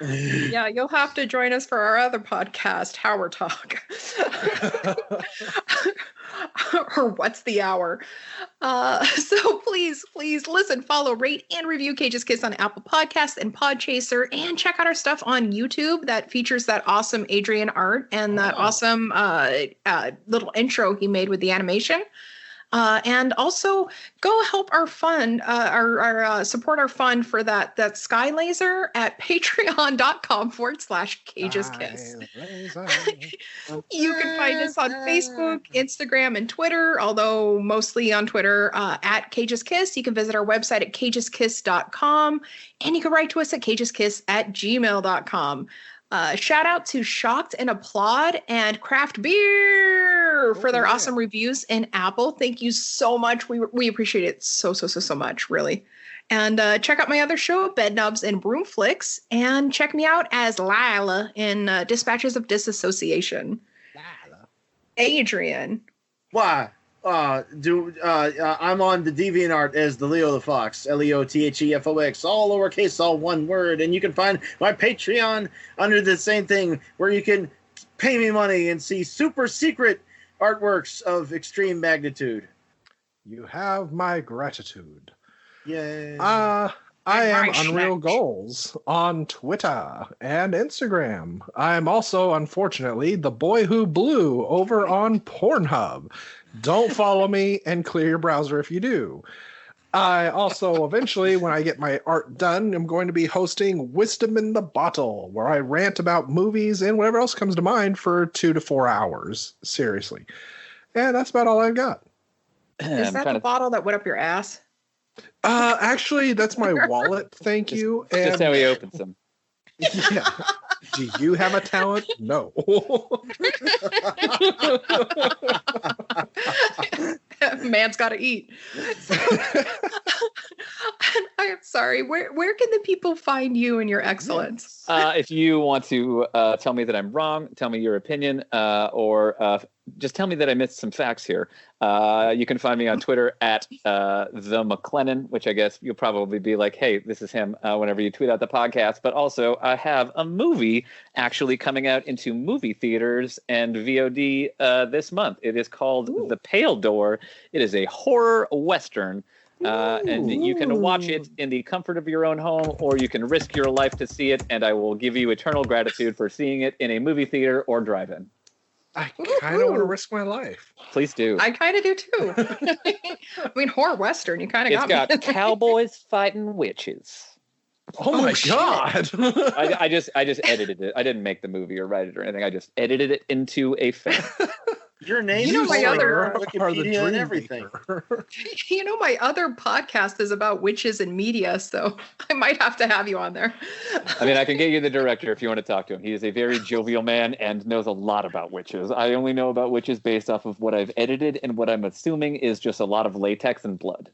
Yeah, you'll have to join us for our other podcast, Howard Talk. Or What's the Hour? So please listen, follow, rate, and review Cage's Kiss on Apple Podcasts and Podchaser, and check out our stuff on YouTube that features that awesome Adrian art and that awesome little intro he made with the animation. And also go help our fund, support our fund for that Sky Laser at patreon.com/CagesKiss. You can find us on Facebook, Instagram, and Twitter, although mostly on Twitter at Cages Kiss. You can visit our website at cageskiss.com, and you can write to us at cageskiss@gmail.com. Shout out to Shocked and Applaud and Craft Beer for their awesome reviews in Apple. Thank you so much. We appreciate it so much, really. And check out my other show, Bedknobs and Broomflicks, and check me out as Lila in Dispatches of Disassociation. Lila. Adrian. Why? I'm on the DeviantArt as the Leo the Fox, LeoTheFox, all lowercase, all one word, and you can find my Patreon under the same thing, where you can pay me money and see super secret artworks of extreme magnitude. You have my gratitude. Yay! I am Unreal Goals on Twitter and Instagram. I'm also, unfortunately, the boy who blew over on Pornhub. Don't follow me and clear your browser if you do. I also, eventually, when I get my art done, I'm going to be hosting Wisdom in the Bottle, where I rant about movies and whatever else comes to mind for 2 to 4 hours. Seriously. And that's about all I've got. Is that the bottle that went up your ass? Actually, that's my wallet. Thank you. And just how he opens them. Yeah. Do you have a talent? No. Man's got to eat. I'm sorry. Where can the people find you and your excellence? If you want to tell me that I'm wrong, tell me your opinion, or just tell me that I missed some facts here. You can find me on Twitter at the McLennan, which I guess you'll probably be like, hey, this is him whenever you tweet out the podcast. But also, I have a movie actually coming out into movie theaters and VOD this month. It is called The Pale Door. It is a horror Western. And you can watch it in the comfort of your own home, or you can risk your life to see it, and I will give you eternal gratitude for seeing it in a movie theater or drive-in. I kind of want to risk my life. Please do. I kind of do too. I mean, horror Western, you kind of got me. It's got cowboys fighting witches. Oh my God. I just edited it. I didn't make the movie or write it or anything. I just edited it into a film. Your name, my other Wikipedia and everything. My other podcast is about witches and media, so I might have to have you on there. I mean, I can get you the director if you want to talk to him. He is a very jovial man and knows a lot about witches. I only know about witches based off of what I've edited and what I'm assuming is just a lot of latex and blood.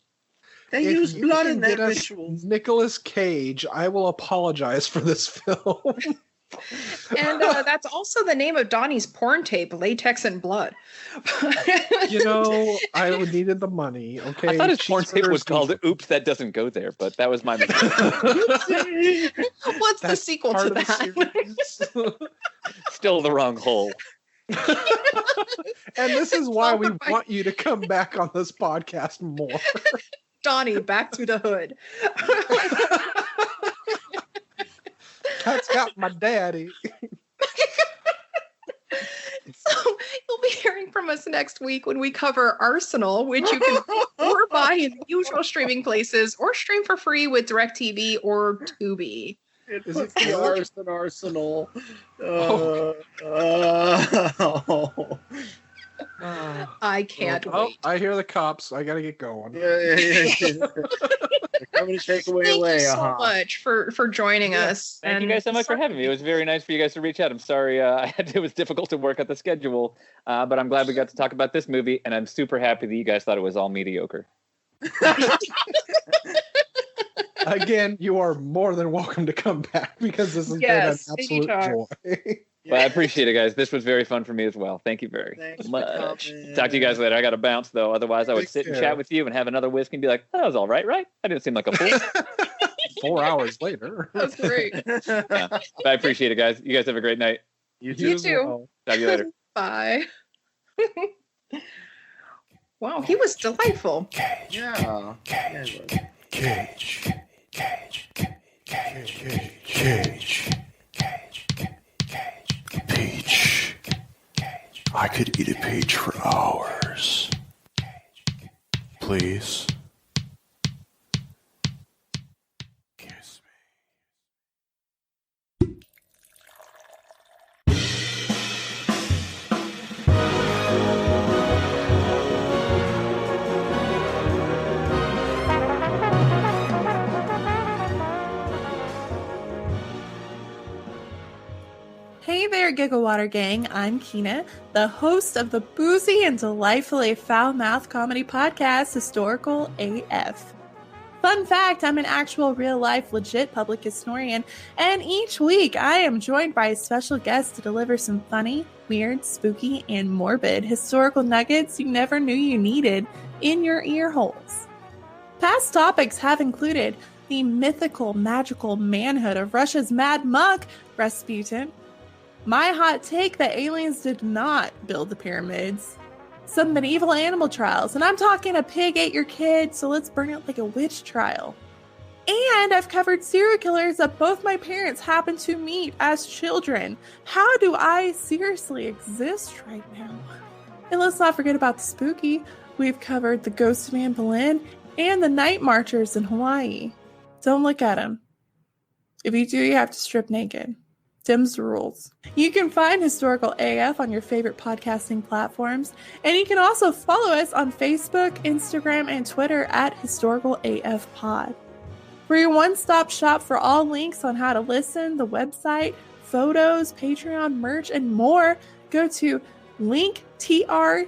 They use blood in that ritual. Nicolas Cage, I will apologize for this film. And that's also the name of Donnie's porn tape, Latex and Blood. I needed the money. Okay, I thought his porn tape was called "Oops, That Doesn't Go There," but that was my mistake. What's the sequel to that? Still the wrong hole. And this is why we want you to come back on this podcast more. Donnie, back to the hood. That's got my daddy. So you'll be hearing from us next week when we cover Arsenal, which you can or buy in the usual streaming places or stream for free with DirecTV or Tubi. Is it the Arsenal? I can't wait. I hear the cops. I gotta get going. Yeah. They're coming to take away. Thank you so much for joining us. Thank you guys so much for having me. It was very nice for you guys to reach out. I'm sorry it was difficult to work out the schedule, but I'm glad we got to talk about this movie, and I'm super happy that you guys thought it was all mediocre. Again, you are more than welcome to come back because this has been an absolute joy. Well, I appreciate it, guys. This was very fun for me as well. Thank you very much. Talk to you guys later. I got to bounce, though. Otherwise, I would sit and chat with you and have another whiskey and be like, that was all right, right? I didn't seem like a fool. 4 hours later. That's great. But I appreciate it, guys. You guys have a great night. You too. Well. Talk to you later. Bye. Wow, he was delightful. Cage. Yeah. Cage. Peach. I could eat a peach for hours. Please. Kiss me. Hey there, Gigawater Gang. I'm Keena, the host of the boozy and delightfully foul-mouthed comedy podcast, Historical AF. Fun fact, I'm an actual real-life legit public historian, and each week I am joined by a special guest to deliver some funny, weird, spooky, and morbid historical nuggets you never knew you needed in your ear holes. Past topics have included the mythical, magical manhood of Russia's Mad Monk, Rasputin, my hot take that aliens did not build the pyramids, some medieval animal trials, and I'm talking a pig ate your kid, so let's burn it like a witch trial. And I've covered serial killers that both my parents happened to meet as children. How do I seriously exist right now? And let's not forget about the spooky. We've covered the ghost of Anne Boleyn and the night marchers in Hawaii. Don't look at them. If you do, you have to strip naked. Them's the rules. You can find Historical AF on your favorite podcasting platforms, and you can also follow us on Facebook, Instagram, and Twitter at Historical AF Pod. For your one-stop shop for all links on how to listen, the website, photos, Patreon, merch, and more, go to linktr.ee